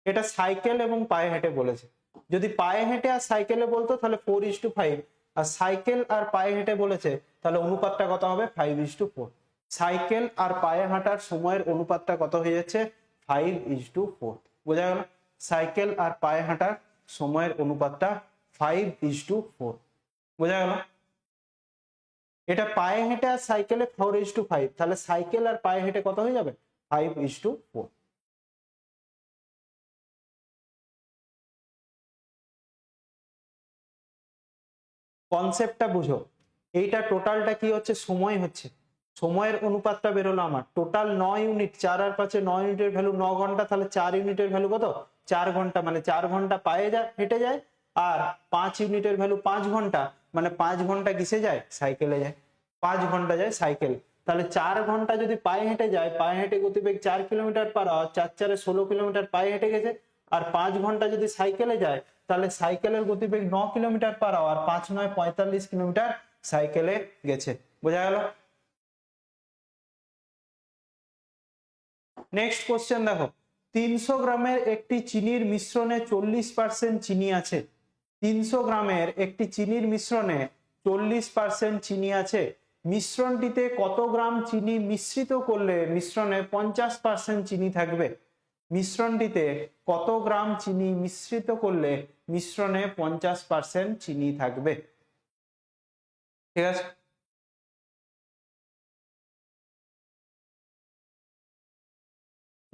এটা সাইকেল এবং পায়ে হেঁটে বলেছে। যদি পায়ে হেঁটে আর সাইকেলে বলতো তাহলে 4:5, আর সাইকেল আর পায়ে হেঁটে বলেছে তাহলে অনুপাতটা কত হবে 5:4। সাইকেল আর পায়ে হাঁটার সময়ের অনুপাতটা কত হয়ে যাচ্ছে 5:4, বোঝা গেল। সাইকেল আর পায়ে হাঁটার সময়ের অনুপাতটা 5:4, বোঝা গেল। এটা পায়ে হেঁটে আর সাইকেলে 4:5, তাহলে সাইকেল আর পায়ে হেঁটে কত হয়ে যাবে 5:4। কনসেপ্টটা বুঝো, এইটা টোটালটা কি হচ্ছে সময় হচ্ছে, সময়ের অনুপাতটা বেরোলো আমার টোটাল 9 ইউনিট, 4 আর 5 9 ইউনিটের ভ্যালু 9 ঘন্টা, তাহলে 4 ইউনিটের ভ্যালু কত 4 ঘন্টা, মানে 4 ঘন্টা পায়ে যায় হেঁটে যায়, আর 5 ইউনিটের ভ্যালু 5 ঘন্টা, মানে 5 ঘন্টা কিসে যায় সাইকেলে যায়, 5 ঘন্টা যায় সাইকেল। তাহলে 4 ঘন্টা যদি পায়ে হেঁটে যায়, পায়ে হেঁটে গতিবেগ 4 কিলোমিটার পার আওয়ার, 4 4 16 কিলোমিটার পায়ে হেঁটে গেছে, আর 5 ঘন্টা যদি সাইকেলে যায় তাহলে সাইকেলের গতিবেগ 9 কিলোমিটার পার আওয়ার, 5 9 45 কিলোমিটার সাইকেলে গেছে, বোঝা গেল। নেক্সট কোশ্চেন দেখো, 300 গ্রামের একটি চিনির মিশ্রণে 40% চিনি আছে, 300 গ্রামের একটি চিনির মিশ্রণে 40% চিনি আছে, মিশ্রণটিতে কত গ্রাম চিনি মিশ্রিত করলে মিশ্রণে 50% চিনি থাকবে, মিশ্রণটিতে কত গ্রাম চিনি মিশ্রিত করলে মিশ্রণে 50% চিনি থাকবে। ঠিক আছে,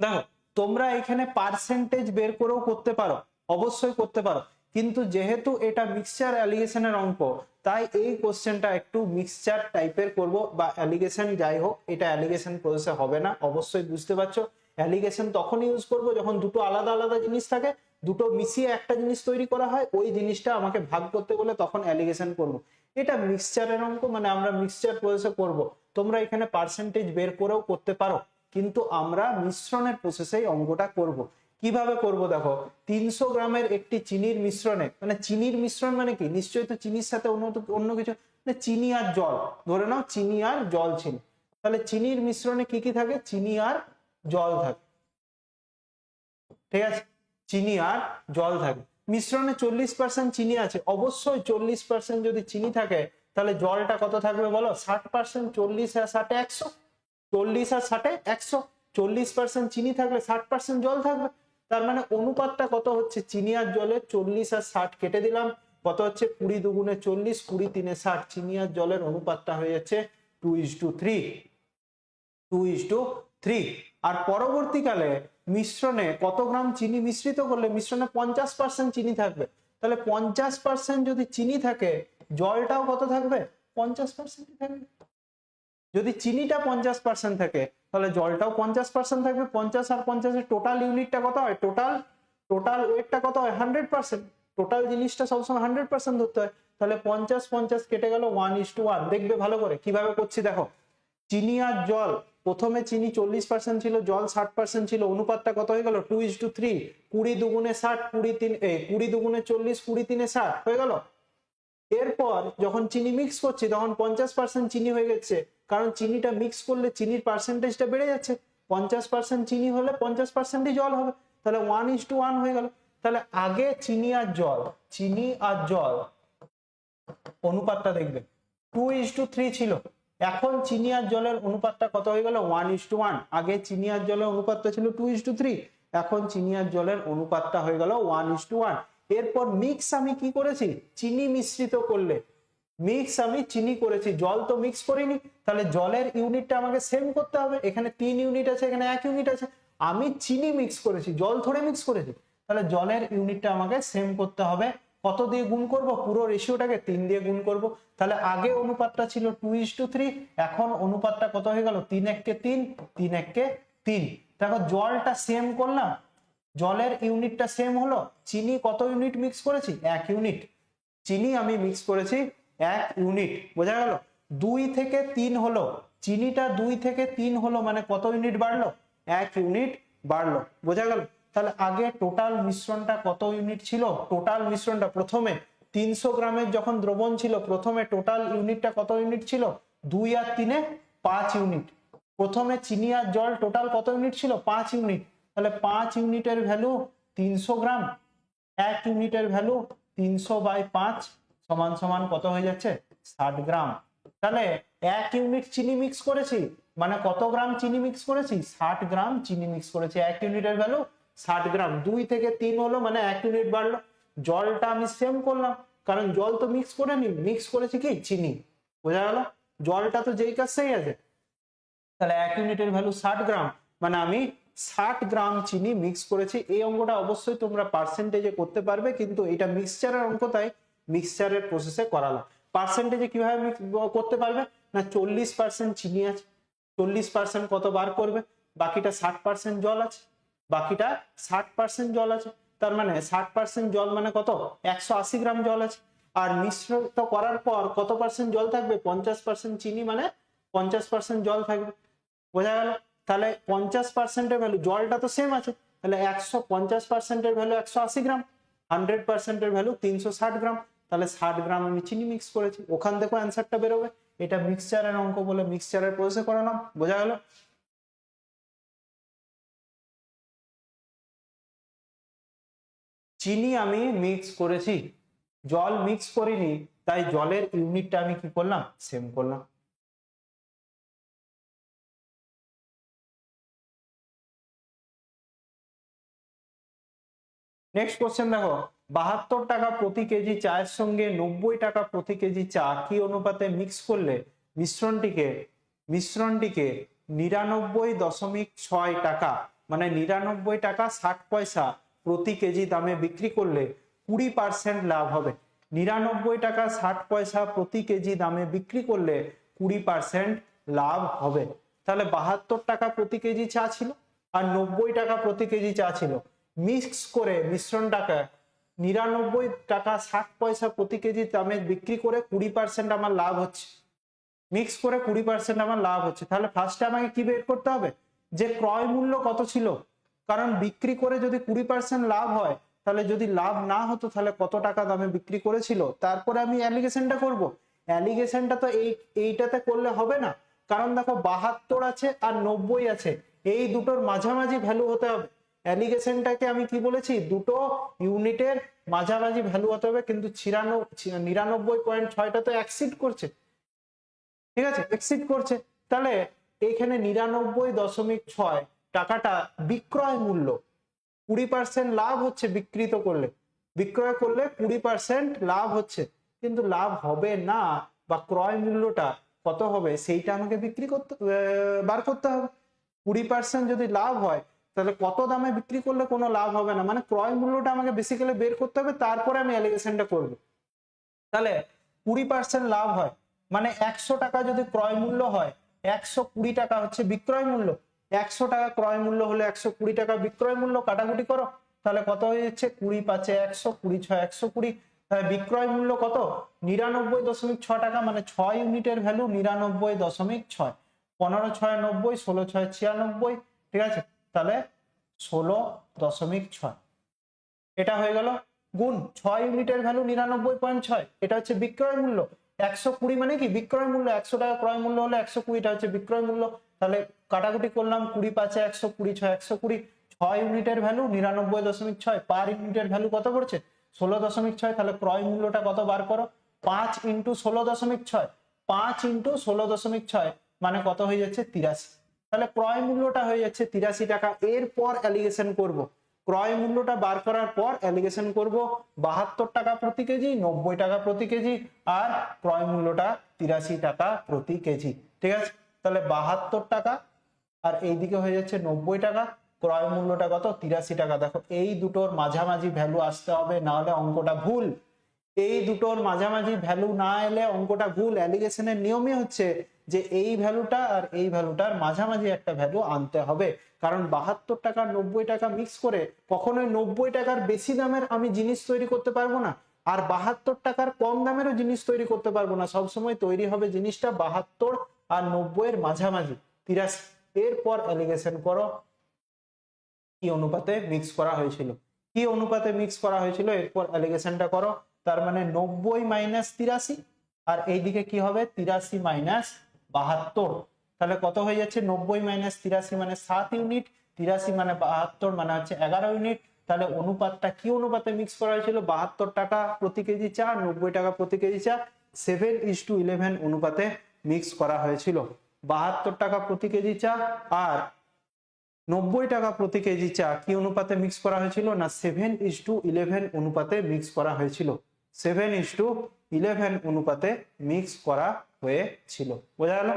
দেখো তোমরা এখানে পার্সেন্টেজ বের করেও করতে পারো, অবশ্যই করতে পারো, কিন্তু যেহেতু এটা মিক্সচার অ্যালিগেশনের অঙ্ক, তাই এই কোশ্চেনটা একটু মিক্সচার টাইপের করব, বা অ্যালিগেশন যাই হোক এটা অ্যালিগেশন প্রসেসে হবে না, অবশ্যই বুঝতে পারছো। অ্যালিগেশন তখন ইউজ করব যখন দুটো আলাদা আলাদা জিনিস থাকে, দুটো মিশিয়ে একটা জিনিস তৈরি করা হয়, ওই জিনিসটা আমাকে ভাগ করতে বলে তখন অ্যালিগেশন করব। এটা মিক্সচারের অঙ্ক, মানে আমরা মিক্সচার প্রসেসে করব, তোমরা এখানে পার্সেন্টেজ বের করেও করতে পারো, কিন্তু আমরা মিশ্রণের প্রসেসেই অঙ্কটা করব। কিভাবে করব দেখো, 300 গ্রামের একটি চিনির মিশ্রণে, মানে চিনির মিশ্রণ মানে কি, নিশ্চয়ই তো চিনির সাথে অন্য কিছু, মানে চিনি আর জল, ধরে নাও চিনি আর জল ছিল, তাহলে চিনির মিশ্রণে কি কি থাকে, চিনি আর জল থাকে। ঠিক আছে, চিনি আর জল থাকবে। মিশ্রণে 40% চিনি আছে, অবশ্যই 40% যদি চিনি থাকে তাহলে জলটা কত থাকবে বলো? 60%। 40 আর 60 100, 40 আর 60 100, 40% চিনি থাকলে 60% জল থাকবে। তার মানে অনুপাতটা কত হচ্ছে? চিনি আর জলের 40 আর 60 কেটে দিলাম, কত হচ্ছে? 20 দুগুণে 40, 20 তিনে 60। চিনি আর জলের অনুপাতটা হয়ে যাচ্ছে 2:3, 2:3। আর পরবর্তীকালে মিশ্রণে কত গ্রাম চিনি মিশ্রিত করলে মিশ্রণে 50% চিনি থাকবে, তাহলে 50% যদি চিনি থাকে জলটাও কত থাকবে? 50% থাকবে। যদি চিনিটা 50% থাকে তাহলে জলটাও 50% থাকবে। 50 আর 50 এর টোটাল ইউনিটটা কত হয়? টোটাল ওয়েটটা কত হয়? 100%। টোটাল জিনিসটা সবসময় 100% ধরতে হয়। তাহলে 50 50 কেটে গেল, 1:1। দেখবে ভালো করে কিভাবে করছি দেখো। চিনি আর জল, প্রথমে চিনি 40% ছিল, জল 60% ছিল, অনুপাতটা কত হয়ে গেল? 2:3। 20 দুগুণে 60, 20 দুগুণে 40, 20 তিনে 60 হয়ে গেল। এরপর যখন চিনি মিক্স করছি তখন 50% চিনি হয়ে গেছে, কারণ চিনিটা মিক্স করলে চিনির পার্সেন্টেজটা বেড়ে যাচ্ছে। 50% চিনি হলে 50%ই জল হবে, তাহলে 1:1 হয়ে গেল। তাহলে আগে চিনি আর জল অনুপাতটা দেখবে 2:3 ছিল, এখন চিনি আর জলের অনুপাতটা কত হয়ে গেল? 1:1। আগে চিনি আর জলের অনুপাতটা ছিল 2:3, এখন চিনি আর জলের অনুপাতটা হয়ে গেল 1:1। এরপর মিক্স আমি কি করেছি? চিনি মিশ্রিত করলে আমি চিনি করেছি, জল তো মিক্স করিনি, তাহলে জলের ইউনিটটা আমাকে সেম করতে হবে। এখানে 3 ইউনিট আছে, এখানে 1 ইউনিট আছে, আমি চিনি মিক্স করেছি, জল থোড়ে মিক্স করেছি, তাহলে জলের ইউনিটটা আমাকে সেম করতে হবে। কত দিয়ে গুণ করব? পুরো রেশিওটাকে 3 দিয়ে গুণ করব। তাহলে আগে অনুপাতটা ছিল 2:3, এখন অনুপাতটা কত হয়ে গেল? 3 1 3, 3 1 3। দেখো জলটা সেম করলাম, জলের ইউনিটটা সেম হলো। চিনি কত ইউনিট মিক্স করেছি? 1 ইউনিট। চিনি আমি মিক্স করেছি 1 ইউনিট, বোঝা গেল? 2 থেকে 3 হলো, চিনিটা 2 থেকে 3 হলো, মানে কত ইউনিট বাড়লো? 1 ইউনিট বাড়লো, বোঝা গেল? তাহলে আগে টোটাল মিশ্রণটা কত ইউনিট ছিল? টোটাল মিশ্রণটা প্রথমে 300 গ্রামের যখন দ্রবণ ছিল, প্রথমে টোটাল ইউনিটটা কত ইউনিট ছিল? 2 আর 3 5 ইউনিট। প্রথমে চিনি আর জল টোটাল কত ইউনিট ছিল? 5 ইউনিট। তাহলে 5 ইউনিটের ভ্যালু 300 গ্রাম, 1 ইউনিটের ভ্যালু 300/5 সমান সমান কত হয়ে যাচ্ছে? 60 গ্রাম। তাহলে 1 ইউনিট চিনি মিক্স করেছি, মানে কত গ্রাম চিনি মিক্স করেছি? 60 গ্রাম চিনি মিক্স করেছি। 1 ইউনিটের ভ্যালু 60 গ্রাম। 2 থেকে 3 হলো, মানে 1 ইউনিট বাড়লো। জলটা আমি সেম করলাম, কারণ জল তো মিক্স করে নি, মিক্স করেছি কি? চিনি, বোঝা গেল? জলটা তো যেই কাজ সেই আছে। তাহলে 1 ইউনিটের ভ্যালু 60 গ্রাম, মানে আমি 60 গ্রাম চিনি মিক্স করেছি। এই অঙ্কটা অবশ্যই তোমরা পার্সেন্টেজে করতে পারবে, কিন্তু এটা মিক্সচারের অঙ্ক, তাই মিক্সচারের প্রসেসে করালাম। পার্সেন্টেজে কিভাবে করতে পারবে না? 40% চিনি আছে, 40% কত বার করবে? বাকিটা 60% জল আছে, বাকিটা 60% জল আছে। তার মানে 60% জল মানে কত? 180 গ্রাম জল আছে। আর মিশ্রিত করার পর কত পার্সেন্ট জল থাকবে? 50% চিনি, মানে 50% জল থাকবে, বোঝা গেল? তাহলে 50% ভ্যালু, জলটা তো সেম আছে, তাহলে 150% ভ্যালু 180 গ্রাম, 100% ভ্যালু 360 গ্রাম। তাহলে 60 গ্রাম আমি চিনি মিক্স করেছি, ওখান থেকে অ্যান্সারটা বেরোবে। এটা মিক্সচারের অঙ্ক বলে মিক্সচারের প্রসেসে করালাম, বোঝা গেল? চিনি আমি মিক্স করেছি, জল মিক্স করিনি, তাই জলের ইউনিটটা আমি কি করলাম? সেম করলাম। নেক্সট কোশ্চেন দেখো, 72 টাকা প্রতি কেজি চায়ের সঙ্গে 90 টাকা প্রতি কেজি চা কি অনুপাতে মিক্স করলে মিশ্রণটিকে 99.6 টাকা, মানে 99 টাকা 60 পয়সা প্রতি কেজি দামে বিক্রি করলে 20% লাভ হবে। 99 টাকা 60 পয়সা প্রতি কেজি দামে বিক্রি করলে 20% লাভ হবে। তাহলে 72 টাকা প্রতি কেজি চা ছিল আর 90 টাকা প্রতি কেজি চা ছিল, মিক্স করে মিশ্রণটাকে 99 টাকা 60 পয়সা প্রতি কেজি দামে বিক্রি করে 20% আমার লাভ হচ্ছে, মিক্স করে 20% আমার লাভ হচ্ছে। তাহলে ফার্স্টে আমাকে কি বের করতে হবে? যে ক্রয় মূল্য কত ছিল, কারণ বিক্রি করে যদি 20% লাভ হয়, তাহলে যদি লাভ না হতো তাহলে কত টাকা দামে বিক্রি করেছিল, তারপরে আমি অ্যালিগেশনটা করব। অ্যালিগেশনটা তো এইটাতে করলে হবে না, কারণ দেখো 72 আছে আর 90 আছে, এই দুটোর মাঝামাঝি ভ্যালু হতে হবে। অ্যালিগেশনটাকে আমি কি বলেছি, দুটো ইউনিটের মাঝামাঝি ভ্যালু হতে হবে, কিন্তু 99.6টা তো এক্সিড করছে, ঠিক আছে, এক্সিড করছে। তাহলে এইখানে 99.6 টাকাটা বিক্রয় মূল্য, 20% লাভ হচ্ছে বিক্রিত করলে, বিক্রয় করলে 20% লাভ হচ্ছে, কিন্তু লাভ হবে না, বা ক্রয় মূল্যটা কত হবে সেইটা আমাকে বিক্রি করতে বার করতে হবে। 20% যদি লাভ হয় তাহলে কত দামে বিক্রি করলে কোনো লাভ হবে না, মানে ক্রয় মূল্যটা আমাকে বেসিক্যালি বের করতে হবে, তারপরে আমি অ্যালিগেশনটা করব। তাহলে 20% লাভ হয় মানে 100 টাকা যদি ক্রয় মূল্য হয়, 120 টাকা হচ্ছে বিক্রয় মূল্য। 100 টাকা ক্রয় মূল্য হলে 120 টাকা বিক্রয় মূল্য, কাটাকুটি করো, তাহলে কত হয়ে যাচ্ছে, 20 5 100, 20 6 120। তাহলে বিক্রয় মূল্য কত, 99.6 টাকা, মানে 6 ইউনিটের ভ্যালু 99.6, 15 6 90, 16 6 96, ঠিক আছে, তাহলে 16.6 এটা হয়ে গেল, গুণ 6 ইউনিটের ভ্যালু 99.6, এটা হচ্ছে বিক্রয় মূল্য। 120 মানে কি বিক্রয় মূল্য, 100 টাকা ক্রয় মূল্য হলে 120 টা হচ্ছে বিক্রয় মূল্য। তাহলে কাটাকুটি করলাম, 20 5 100, 20 6 120, 6 ইউনিটের ভ্যালু 99.6, পার ইউনিটের ভ্যালু কত পড়ছে, 16.6। তাহলে ক্রয় মূল্যটা কত বার করো, 5 × 16.6, 5 × 16.6 মানে কত হয়ে যাচ্ছে, 83। তাহলে ক্রয় মূল্যটা হয়ে যাচ্ছে 83 টাকা। এরপর অ্যালিগেশন করব, ক্রয় মূল্যটা বার করার পর অ্যালিগেশন করব 72 টাকা প্রতি কেজি, 90 টাকা প্রতি কেজি, আর ক্রয় মূল্যটা 83 টাকা প্রতি কেজি, ঠিক আছে। তাহলে 72 টাকা আর এইদিকে হয়ে যাচ্ছে 90 টাকা, ক্রয় মূল্যটা কত, 83 টাকা। দেখো এই দুটোর মাঝামাঝি ভ্যালু আসতে হবে, না হলে অঙ্কটা ভুল। এই দুটোর মাঝামাঝি ভ্যালু না এলে অঙ্কটা ভুল। অ্যালিগেশনের নিয়মই হচ্ছে যে এই ভ্যালুটা আর এই ভ্যালুটার মাঝামাঝি একটা ভ্যালু আনতে হবে, কারণ 72 টাকা 90 টাকা মিক্স করে কখনোই 90 টাকার বেশি দামের আমি জিনিস তৈরি করতে পারবো না, আর 72 টাকার কম দামেরও জিনিস তৈরি করতে পারবো না। সবসময় তৈরি হবে জিনিসটা 72 আর 90 এর মাঝামাঝি, 83। এরপর অ্যালিগেশন করো কি অনুপাতে মিক্স করা হয়েছিল, কি অনুপাতে মিক্স করা হয়েছিল, এরপর অ্যালিগেশনটা করো। তার মানে 90 - 83, আর এইদিকে কি হবে, 83 - 72। তাহলে কত হয়ে যাচ্ছে, 90 - 83 মানে 7 ইউনিট, 83 মানে 72 মানে হচ্ছে 11 ইউনিট। তাহলে অনুপাতটা কি অনুপাতে মিক্স করা হয়েছিল, 72 টাকা প্রতি কেজি চা, 90 টাকা প্রতি কেজি চা, 7:11 অনুপাতে মিক্স করা হয়েছিল। 72 টাকা প্রতি কেজি চা আর 90 টাকা প্রতি কেজি চা কি অনুপাতে মিক্স করা হয়েছিল, না 7:11 অনুপাতে মিক্স করা হয়েছিল, 7:11 অনুপাতে মিক্স করা হয়েছিল। বোঝা গেল?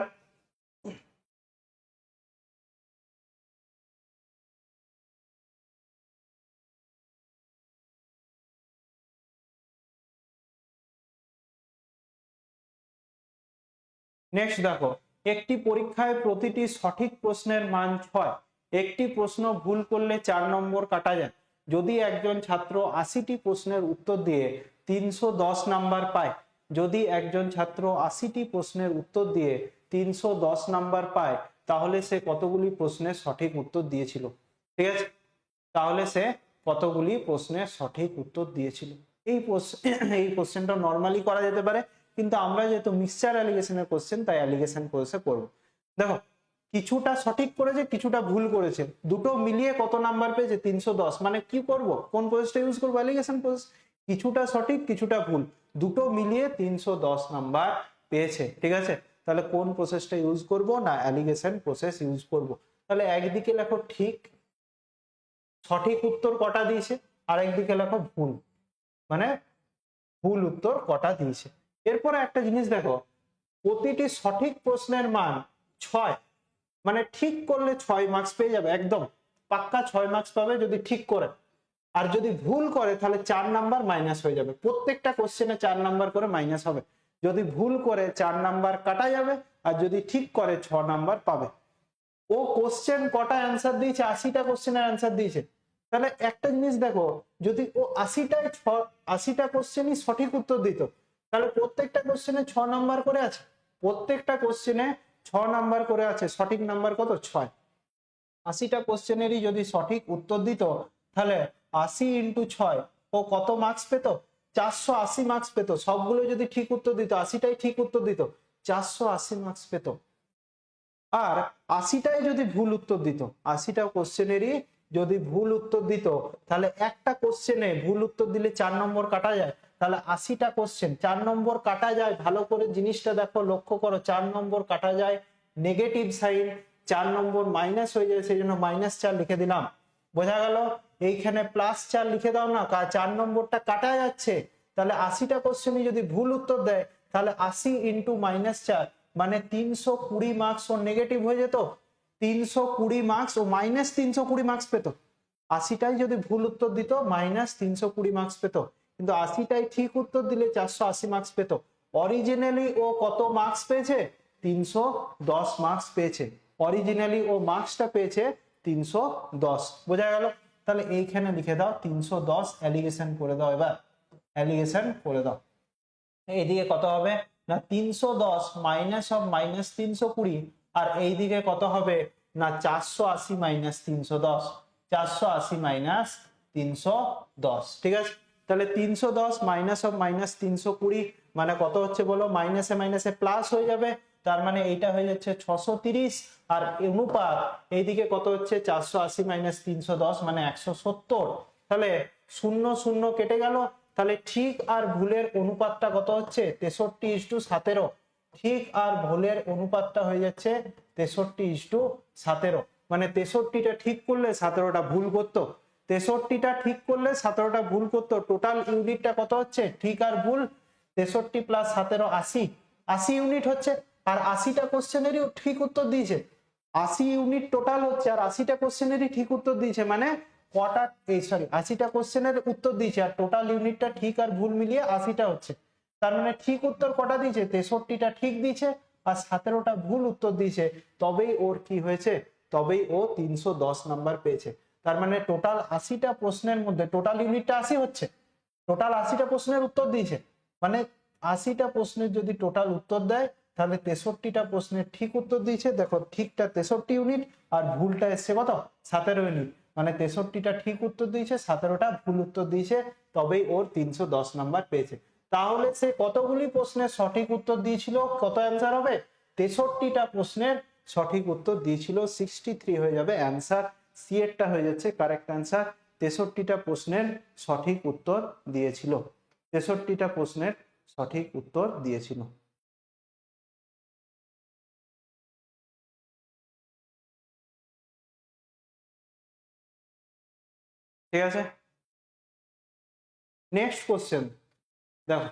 নেক্সট দেখো, একটি পরীক্ষায় প্রতিটি সঠিক প্রশ্নের মান 6, একটি প্রশ্ন ভুল করলে 4 নম্বর কাটা যায়। যদি একজন ছাত্র 80টি প্রশ্নের উত্তর দিয়ে 310 নাম্বার পায়, যদি একজন ছাত্র 80টি প্রশ্নের উত্তর দিয়ে 310 নাম্বার পায়, তাহলে সে কতগুলি প্রশ্নের সঠিক উত্তর দিয়েছিল, ঠিক আছে, তাহলে সে কতগুলি প্রশ্নের সঠিক উত্তর দিয়েছিল। এই কোশ্চেনটা নর্মালি করা যেতে পারে, কিন্তু আমরা যেহেতু মিক্সচার অ্যালিগেশনের কোশ্চেন, তাই অ্যালিগেশন প্রসেসে করব। দেখো কিছুটা সঠিক করেছে, কিছুটা ভুল করেছে, দুটো মিলিয়ে কত নাম্বার পেয়েছে, 310। মানে কি করব, কোন প্রসেসটা ইউজ করব, অ্যালিগেশন প্রসেস। কিছুটা সঠিক কিছুটা ভুল, দুটো মিলিয়ে 310 নাম্বার পেয়েছে, ঠিক আছে। তাহলে কোন প্রসেসটা ইউজ করব, না অ্যালিগেশন প্রসেস ইউজ করব। তাহলে একদিকে লেখো ঠিক, সঠিক উত্তর কটা দিয়েছে, আর একদিকে লেখো ভুল, মানে ভুল উত্তর কটা দিয়েছে। এরপরে একটা জিনিস দেখো, প্রতিটি সঠিক প্রশ্নের মান 6, মানে ঠিক করলে 6 মার্কস পেয়ে যাবে, একদম পাক্কা 6 মার্কস পাবে যদি ঠিক করে। আর যদি ভুল করে তাহলে 4 নাম্বার মাইনাস হয়ে যাবে, প্রত্যেকটা কোশ্চেনে 4 নাম্বার করে মাইনাস হবে। যদি ভুল করে 4 নাম্বার কাটা যাবে, আর যদি ঠিক করে 6 নাম্বার পাবে। ও কোশ্চেন কটা অ্যান্সার দিয়েছে, 80টা কোশ্চেনের অ্যান্সার দিয়েছে। তাহলে একটা জিনিস দেখো, যদি ও 80টা কোশ্চেনই সঠিক উত্তর দিত, তাহলে প্রত্যেকটা কোশ্চেনে 6 নাম্বার করে আছে, প্রত্যেকটা কোশ্চেনে 6 নাম্বার করে আছে, সঠিক নাম্বার কত, 6। 80টা কোশ্চেনেরই যদি সঠিক উত্তর দিত, তাহলে 80 × 6 ও কত মার্কস পেত, 480 মার্কস পেত। সবগুলো যদি ঠিক উত্তর দিত, 80টাই ঠিক উত্তর দিত, 480 মার্কস পেত। আর 80টাই যদি ভুল উত্তর দিত, 80টা কোশ্চেনেরই যদি ভুল উত্তর দিত, তাহলে একটা কোশ্চেনে ভুল উত্তর দিলে 4 নম্বর কাটা যায়, তাহলে 80টা কোশ্চেন 4 নম্বর কাটা যায়। ভালো করে জিনিসটা দেখো, লক্ষ্য করো, 4 নম্বর কাটা যায়, নেগেটিভ সাইন, 4 নম্বর মাইনাস হয়ে যায়, সেই জন্য -4 লিখে দিলাম। বোঝা গেল? এইখানে +4 লিখে দাও না, 4 নম্বরটা কাটা যাচ্ছে। তাহলে 80টা কোশ্চেনে যদি ভুল উত্তর দেয়, তাহলে 80 × -4 মানে 320 মার্কস ও নেগেটিভ হয়ে যেত। 320 মার্কস ও -320 মার্কস পেত। 80টাই যদি ভুল উত্তর দিত -320 মার্কস পেত, কিন্তু 80টাই ঠিক উত্তর দিলে 480 মার্কস পেত। অরিজিনালি ও কত মার্কস পেয়েছে? 310 মার্কস পেয়েছে। অরিজিনালি ও মার্কসটা পেয়েছে 310। বোঝা গেল? তাহলে এইখানে লিখে দাও 310, অ্যালিগেশন করে দাও। এবার অ্যালিগেশন করে দাও। এইদিকে কত হবে না 310 মাইনাস অফ -320, আর এইদিকে কত হবে না 480 - 310, 480 - 310। ঠিক আছে? তাহলে 310 মাইনাস অফ -320 মানে কত হচ্ছে বলো? মাইনাসে মাইনাসে প্লাস হয়ে যাবে, তার মানে এইটা হয়ে যাচ্ছে 630। আর অনুপাত এইদিকে কত হচ্ছে? 480 - 310 মানে 170। তাহলে 0 0 কেটে গেল। তাহলে ঠিক আর ভুলের অনুপাতটা কত হচ্ছে? 63:17। ঠিক আর ভুলের অনুপাতটা হয়ে যাচ্ছে 63:17। মানে 63টা ঠিক করলে 17টা ভুল করতো। 63টা ঠিক করলে 17টা ভুল করতো। টোটাল ইউনিটটা কত হচ্ছে? ঠিক আর ভুল 63 + 17 80, 80 ইউনিট হচ্ছে। আর 80টা কোশ্চেনেরই ঠিক উত্তর দিয়েছে। 80 ইউনিট টোটাল হচ্ছে, আর 80টা কোশ্চেনেরই ঠিক উত্তর দিয়েছে। মানে কটা, এই সরি 80টা কোশ্চেনের উত্তর দিয়েছে, আর টোটাল ইউনিটটা ঠিক আর ভুল মিলিয়ে 80টা হচ্ছে। তার মানে ঠিক উত্তর কটা দিয়েছে? 63টা ঠিক দিয়েছে, আর 17টা ভুল উত্তর দিয়েছে। তবেই ওর কি হয়েছে? তবেই ও 310 নাম্বার পেয়েছে। তার মানে টোটাল 80টা প্রশ্নের মধ্যে টোটাল ইউনিটটা 80 হচ্ছে। টোটাল 80টা প্রশ্নের উত্তর দিয়েছে, মানে 80টা প্রশ্নের যদি টোটাল উত্তর দেয়, তাহলে 63টা প্রশ্নের ঠিক উত্তর দিয়েছে। দেখো, ঠিকটা 63 ইউনিট, আর ভুলটা এসছে কত? 17 ইউনিট। মানে 63টা ঠিক উত্তর দিয়েছে, 17টা ভুল উত্তর দিয়েছে, তবেই ওর 310 নাম্বার পেয়েছে। তাহলে সে কতগুলি প্রশ্নের সঠিক উত্তর দিয়েছিল? কত অ্যান্সার হবে? 63টা প্রশ্নের সঠিক উত্তর দিয়েছিল। 63 হয়ে যাবে অ্যান্সার। সি এরটা হয়ে যাচ্ছে কারেক্ট অ্যান্সার। 63টা প্রশ্নের সঠিক উত্তর দিয়েছিল। 63টা প্রশ্নের সঠিক উত্তর দিয়েছিল। ঠিক আছে, নেক্সট কোশ্চেন দেখো।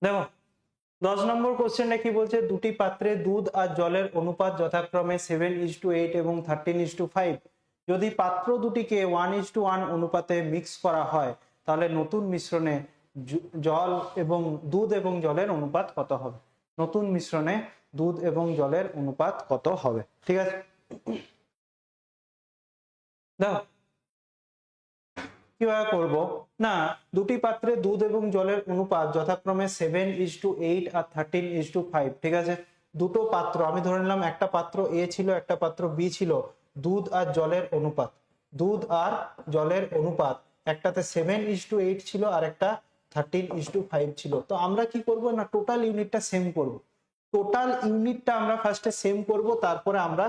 দেখো 10 নম্বর কোশ্চেনটা কি বলছে, দুটি পাত্রে দুধ আর জলের অনুপাত যথাক্রমে 7:8 এবং 13:5। যদি পাত্র দুটিকে 1:1 অনুপাতে মিক্স করা হয় তাহলে নতুন মিশ্রণে জল এবং দুধ এবং জলের অনুপাত কত হবে? নতুন মিশ্রণে দুধ এবং জলের অনুপাত কত হবে? ঠিক আছে, দেখো কিভাবে করব না, দুটি পাত্রে দুধ এবং জলের অনুপাত যথাক্রমে 7:8 আর 13:5। ঠিক আছে, দুটো পাত্র আমি ধরে নিলাম, একটা পাত্র এ ছিল একটা পাত্র বি ছিল, দুধ আর জলের অনুপাত, দুধ আর জলের অনুপাত একটাতে 7:8 ছিল আর একটা 13:5 ছিল। তো আমরা কি করব না, টোটাল ইউনিটটা সেম করব, টোটাল ইউনিটটা আমরা ফার্স্টে সেম করব, তারপরে আমরা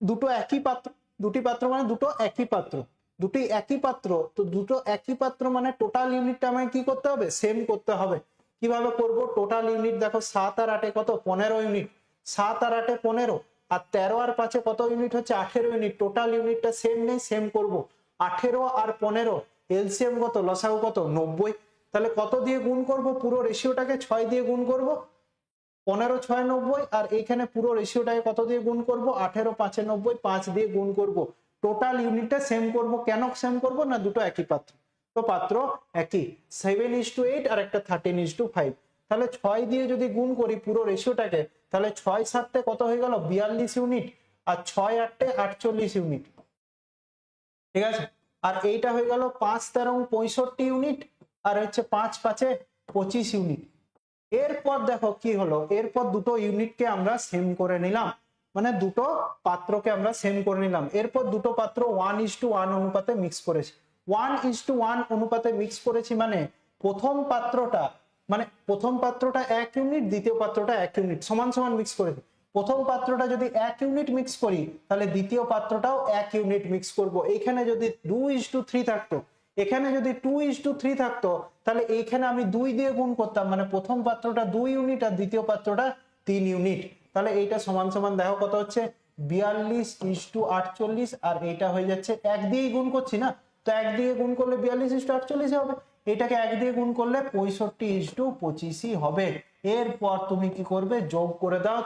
দুটো একই পাত্র, দুটি পাত্র মানে দুটো একই পাত্র, দুটি একই পাত্র, তো দুটো একই পাত্র মানে টোটাল ইউনিটটা আমাকে কি করতে হবে, সেম করতে হবে। কিভাবে করব, টোটাল ইউনিট দেখো 7 আর 8 কত, 15 ইউনিট, 7 আর 8 15, আর 13 আর 5 কত ইউনিট হচ্ছে 18 ইউনিট। টোটাল ইউনিটটা সেম নেই, সেম করব। 18 আর 15 এলসিএম কত, লসাগু কত, 90। তাহলে কত দিয়ে গুণ করব, পুরো রেশিওটাকে 6 দিয়ে গুণ করব, 15 6 90, আর এইখানে পুরো রেশিওটাকে কত দিয়ে গুণ করব, 18 5 90, 5 দিয়ে গুণ করব। টোটাল ইউনিটটা সেম করব। কেন সেম করব না, দুটো একই পাত্র, তো পাত্র একই, 7:8 আর একটা 13:5। তাহলে 6 দিয়ে যদি গুণ করি পুরো রেশিওটাকে, তাহলে 6 7 কত হয়ে গেল, 42 ইউনিট, আর 6 8 48 ইউনিট। ঠিক আছে, আর এইটা হয়ে গেল 5 13 65 ইউনিট, আর হচ্ছে 5 5 25 ইউনিট। এরপর দেখো কি হলো, এরপর দুটো ইউনিটকে আমরা সেম করে নিলাম, মানে দুটো পাত্রকে আমরা সেম করে নিলাম। এরপর দুটো পাত্র 1:1 অনুপাতে মিক্স করেছি, 1:1 অনুপাতে মিক্স করেছি, মানে প্রথম পাত্রটা, মানে প্রথম পাত্রটা 1 ইউনিট, দ্বিতীয় পাত্রটা 1 ইউনিট, সমান সমান মিক্স করেছি। প্রথম পাত্রটা যদি 1 ইউনিট মিক্স করি, তাহলে দ্বিতীয় পাত্রটাও 1 ইউনিট মিক্স করব। এখানে যদি 2:3 থাকতো, এখানে যদি 2:3 থাকতো, তাহলে এইখানে আমি 2 দিয়ে গুণ করতাম, মানে প্রথম পাত্রটা 2 ইউনিট আর দ্বিতীয় পাত্রটা 3 ইউনিট। তাহলে এইটা সমান সমান দেখো কত হচ্ছে, 42:48, আর এইটা হয়ে যাচ্ছে 1 দিয়েই গুণ করছি না, তো 1 দিয়ে গুণ করলে 42:48 হবে, এটাকে 1 দিয়ে গুণ করলে 65:25 হবে। এরপর তুমি কি করবে, যোগ করে দাও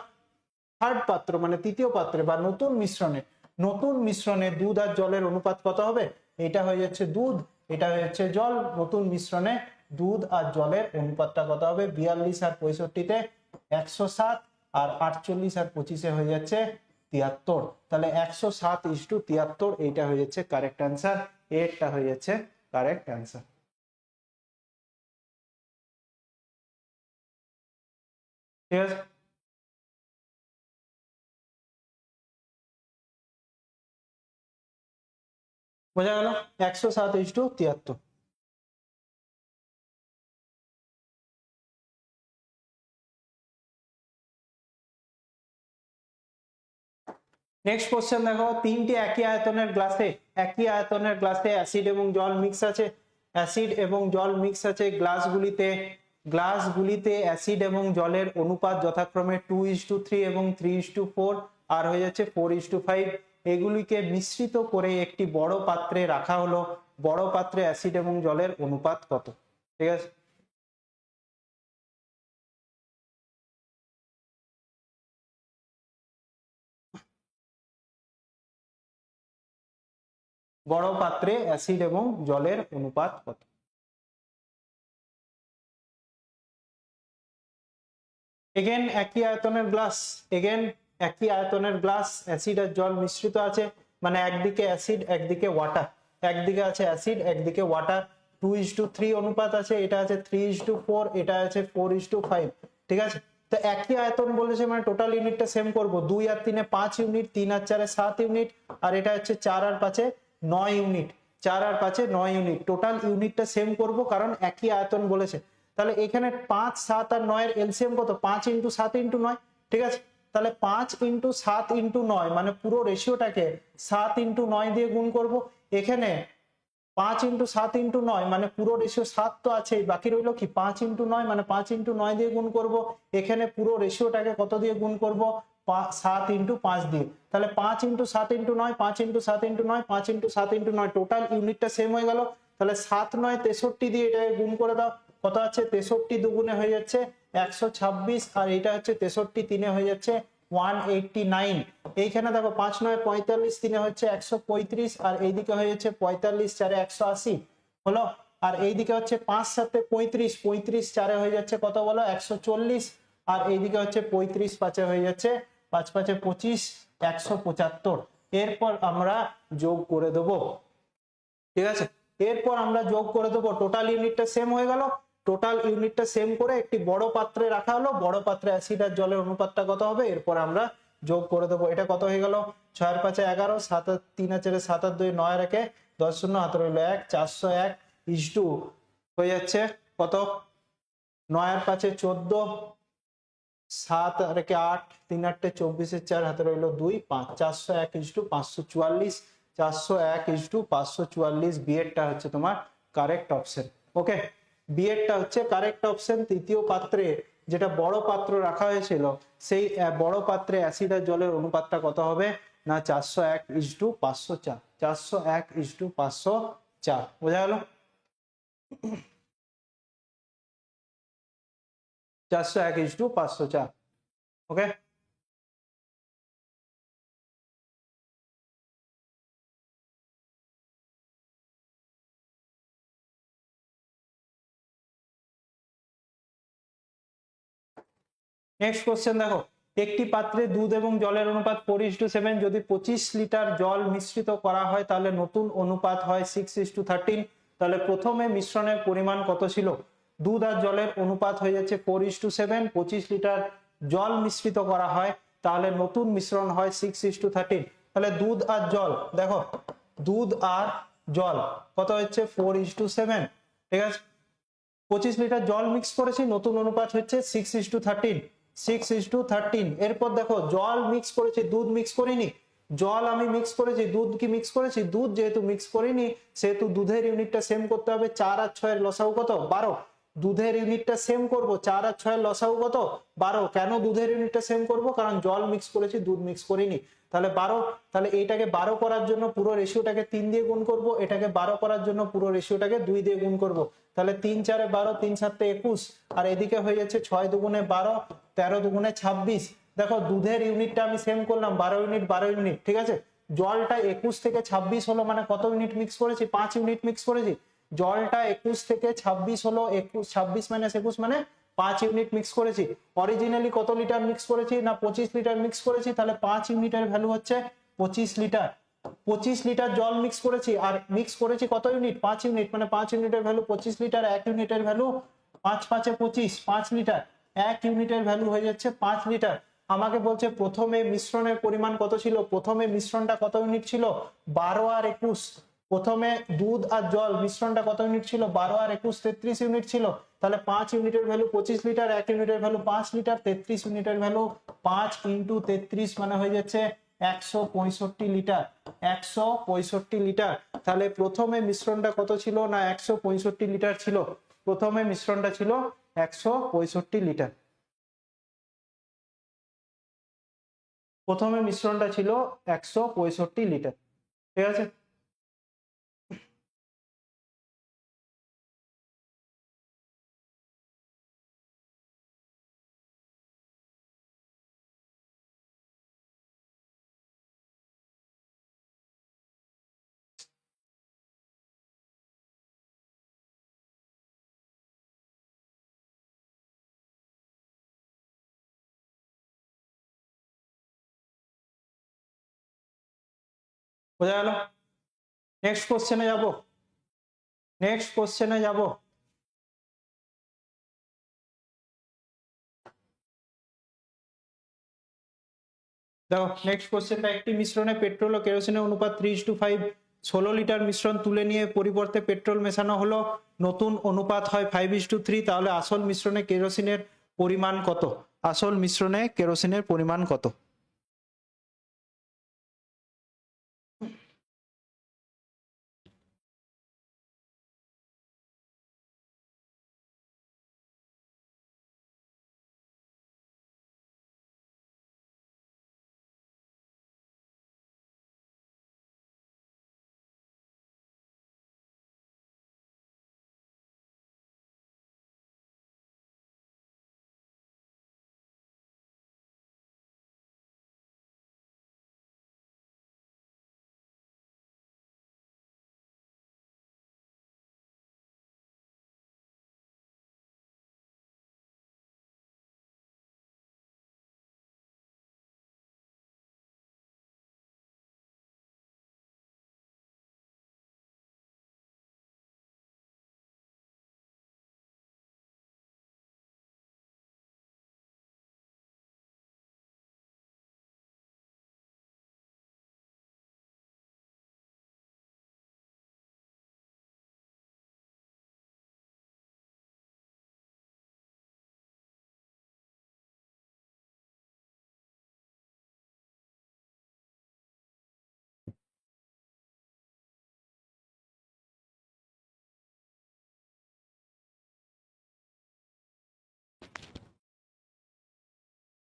থার্ড পাত্র মানে তৃতীয় পাত্রে বা নতুন মিশ্রণে, নতুন মিশ্রণে দুধ আর জলের অনুপাত কত হবে, এটা হয়ে যাচ্ছে দুধ, এটা হয়ে যাচ্ছে জল, নতুন মিশ্রণে দুধ আর জলের অনুপাতটা কত হবে, 42 আর 65-তে 107, আর 48 আর 25-এ হয়ে যাচ্ছে 73। তাহলে 107:73, এইটা হয়ে যাচ্ছে কারেক্ট অ্যান্সার, এরটা হয়ে যাচ্ছে কারেক্ট অ্যান্সার। ঠিক আছে, বোঝা গেল, 107:73। নেক্সট কোশ্চেন দেখো, তিনটি একই আয়তনের গ্লাসে অ্যাসিড এবং জল মিক্স আছে, অ্যাসিড এবং জল মিক্স আছে, গ্লাসগুলিতে অ্যাসিড এবং জলের অনুপাত যথাক্রমে 2:3 এবং 3:4 আর হয়ে যাচ্ছে 4:5। এগুলিকে মিশ্রিত করে একটি বড় পাত্রে রাখা হলো, বড় পাত্রে অ্যাসিড এবং জলের অনুপাত কত? ঠিক আছে, বড় পাত্রে অ্যাসিড এবং জলের অনুপাত কত? এগেন একই আয়তনের গ্লাস, এগেন একই আয়তনের গ্লাস, অ্যাসিড আর জল মিশ্রিত আছে, মানে একদিকে অ্যাসিড একদিকে ওয়াটার, একদিকে আছে অ্যাসিড একদিকে ওয়াটার, 2:3 অনুপাত আছে, এটা আছে 3:4, এটা আছে 4:5। ঠিক আছে, তো একই আয়তন বলেছে মানে টোটাল ইউনিটটা সেম করব, 2 আর 3-এ 5 ইউনিট, 3 আর 4-এ 7 ইউনিট, আর এটা হচ্ছে 4 আর 5-এ 9 ইউনিট, 4 আর 5-এ 9 ইউনিট, টোটাল ইউনিটটা সেম করব কারণ একই আয়তন বলেছে। তাহলে এখানে 5 7 আর 9 এর এলসিএম কত, 5 × 7 × 9। ঠিক আছে, তাহলে 5 × 7 × 9 মানে পুরো রেশিওটাকে 7 × 9 দিয়ে গুণ করব। এখানে 5 × 7 × 9 মানে পুরো রেশিও 7 তো আছেই, বাকি রইল কি 5 × 9, মানে 5 × 9 দিয়ে গুণ করব। এখানে পুরো রেশিওটাকে কত দিয়ে গুণ করব, 7 × 5 দিয়ে। তাহলে 5 × 7 × 9, 5 × 7 × 9, 5 × 7 × 9, টোটাল ইউনিটটা সেম হয়ে গেল। তাহলে 7 9 63 দিয়ে এটাকে গুণ করে দাও, কত আছে 63 দুগুণে হয়ে যাচ্ছে 126, আর এটা হচ্ছে 63 তিনে হয়ে যাচ্ছে 189। এইখানে দেখো 5 9 45 তিনে হচ্ছে 135, আর এইদিকে হয়ে যাচ্ছে 45 4 180 হলো। আর এইদিকে হচ্ছে 5 7 35, 35 4 হয়ে যাচ্ছে কত বলো 140, আর এইদিকে হচ্ছে 35 5 হয়ে যাচ্ছে 5 5 25 175। এরপর আমরা যোগ করে দেবো, ঠিক আছে। এরপর আমরা যোগ করে দেবো, টোটাল ইউনিটটা সেম হয়ে গেল। টোটাল ইউনিটটা সেম করে একটি বড় পাত্রে রাখা হলো, বড় পাত্রে অ্যাসিড আর জলের অনুপাতটা কত হবে এরপর আমরা যোগ করে দেবো। এটা কত হয়ে গেল 6 আর 5 11, 7 আর 3 আর 4 7 আর 2 9 আর 1 10 শূন্য হাতে রইল 1, 401 ইস টু হয়ে যাচ্ছে কত 9 আর 5 14, 7 আর 1 8, 3 8 24 4 হাতে রইল 2 5, 401 is to 544, 401 is to 544। B এরটা হচ্ছে তোমার কারেক্ট অপশন। ওকে, বি এরটা হচ্ছে কারেক্ট অপশন। তৃতীয় পাত্রে যেটা বড় পাত্র রাখা হয়েছিল সেই বড় পাত্রে অ্যাসিড আর জলের অনুপাতটা কত হবে না 401 ইস টু 504, 401 ইস টু 504। বোঝা গেল? 401 is to 504। Okay, next question দেখো, একটি পাত্রে দুধ এবং জলের অনুপাত 4:7, যদি 25 লিটার জল মিশ্রিত করা হয় তাহলে নতুন অনুপাত হয় 6:13। তাহলে প্রথমে মিশ্রণের পরিমাণ কত ছিল? দুধ আর জলের অনুপাত হয়ে যাচ্ছে 4:7, 25 লিটার জল মিশ্রিত করা হয় তাহলে নতুন মিশ্রণ হয় 6:13। তাহলে দুধ আর জল দেখো, দুধ আর জল কত হচ্ছে 4:7, ঠিক আছে। 25 লিটার জল মিক্স করেছি, নতুন অনুপাত হচ্ছে 6:13, 6:13। এরপর দেখো জল মিক্স করেছি, দুধ মিক্স করিনি। জল আমি মিক্স করেছি, দুধ কি মিক্স করেছি? দুধ যেহেতু মিক্স করিনি সেহেতু দুধের ইউনিটটা সেম করতে হবে। 4 আর 6 এর লসাগু কত 12, দুধের ইউনিটটা সেম করব। 4 আর 6 এর লসাগু কত 12। কেন দুধের ইউনিটটা সেম করব? কারণ জল মিক্স করেছি, দুধ মিক্স করিনি। তাহলে 12। তাহলে এইটাকে 12 করার জন্য পুরো রেশিওটাকে 3 দিয়ে গুণ করব, এটাকে 12 করার জন্য পুরো রেশিওটাকে 2 দিয়ে গুণ করব। তাহলে 3 4 12, 3 7 21, আর এদিকে হয়ে যাচ্ছে 6 দুগুণে 12, 13 দুগুণে 26। দেখো দুধের ইউনিটটা আমি সেম করলাম 12 ইউনিট 12 ইউনিট, ঠিক আছে। জলটা 21 থেকে 26 হলো, মানে কত ইউনিট মিক্স করেছি? 5 ইউনিট মিক্স করেছি। জলটা 21 থেকে 26 হলো, 21 26 মাইনাস 21 মানে 5 ইউনিট মিক্স করেছি। অরিজিনালি কত লিটার মিক্স করেছি না 25 লিটার মিক্স করেছি, তাহলে 5 ইউনিটের ভ্যালু হচ্ছে 25 লিটার। 25 লিটার জল মিক্স করেছি আর মিক্স করেছি কত ইউনিট? 5 ইউনিট, মানে 5 ইউনিটের ভ্যালু 25 লিটার। 1 ইউনিটের ভ্যালু 5 5 25, 5 লিটার। 1 ইউনিটের ভ্যালু হয়ে যাচ্ছে 5 লিটার। আমাকে বলছে প্রথমে মিশ্রণের পরিমাণ কত ছিল? প্রথমে মিশ্রণটা কত ইউনিট ছিল? 12 আর 21। প্রথমে দুধ আর জল মিশ্রণটা কত ইউনিট ছিল? 12 আর 21 33 ইউনিট ছিল। তাহলে 5 ইউনিটের ভ্যালু 25 লিটার, 1 ইউনিটের ভ্যালু 5 লিটার, 33 ইউনিটের ভ্যালু 5 ইন্টু 33 মানে হয়ে যাচ্ছে 165 লিটার। 165 লিটার। তাহলে প্রথমে মিশ্রণটা কত ছিল না 165 লিটার ছিল। প্রথমে মিশ্রণটা ছিল 165 লিটার। প্রথমে মিশ্রণটা ছিল 165 লিটার, ঠিক আছে। বোঝা গেল? নেক্সট কোশ্চেনে যাব, নেক্সট কোশ্চেনে যাব। দেখো নেক্সট কোশ্চেনটা, একটি মিশ্রণে পেট্রোল ও কেরোসিনের অনুপাত 3:5, 16 লিটার মিশ্রণ তুলে নিয়ে পরিবর্তে পেট্রোল মেশানো হলো, নতুন অনুপাত হয় 5:3। তাহলে আসল মিশ্রণে কেরোসিনের পরিমাণ কত? আসল মিশ্রণে কেরোসিনের পরিমাণ কত?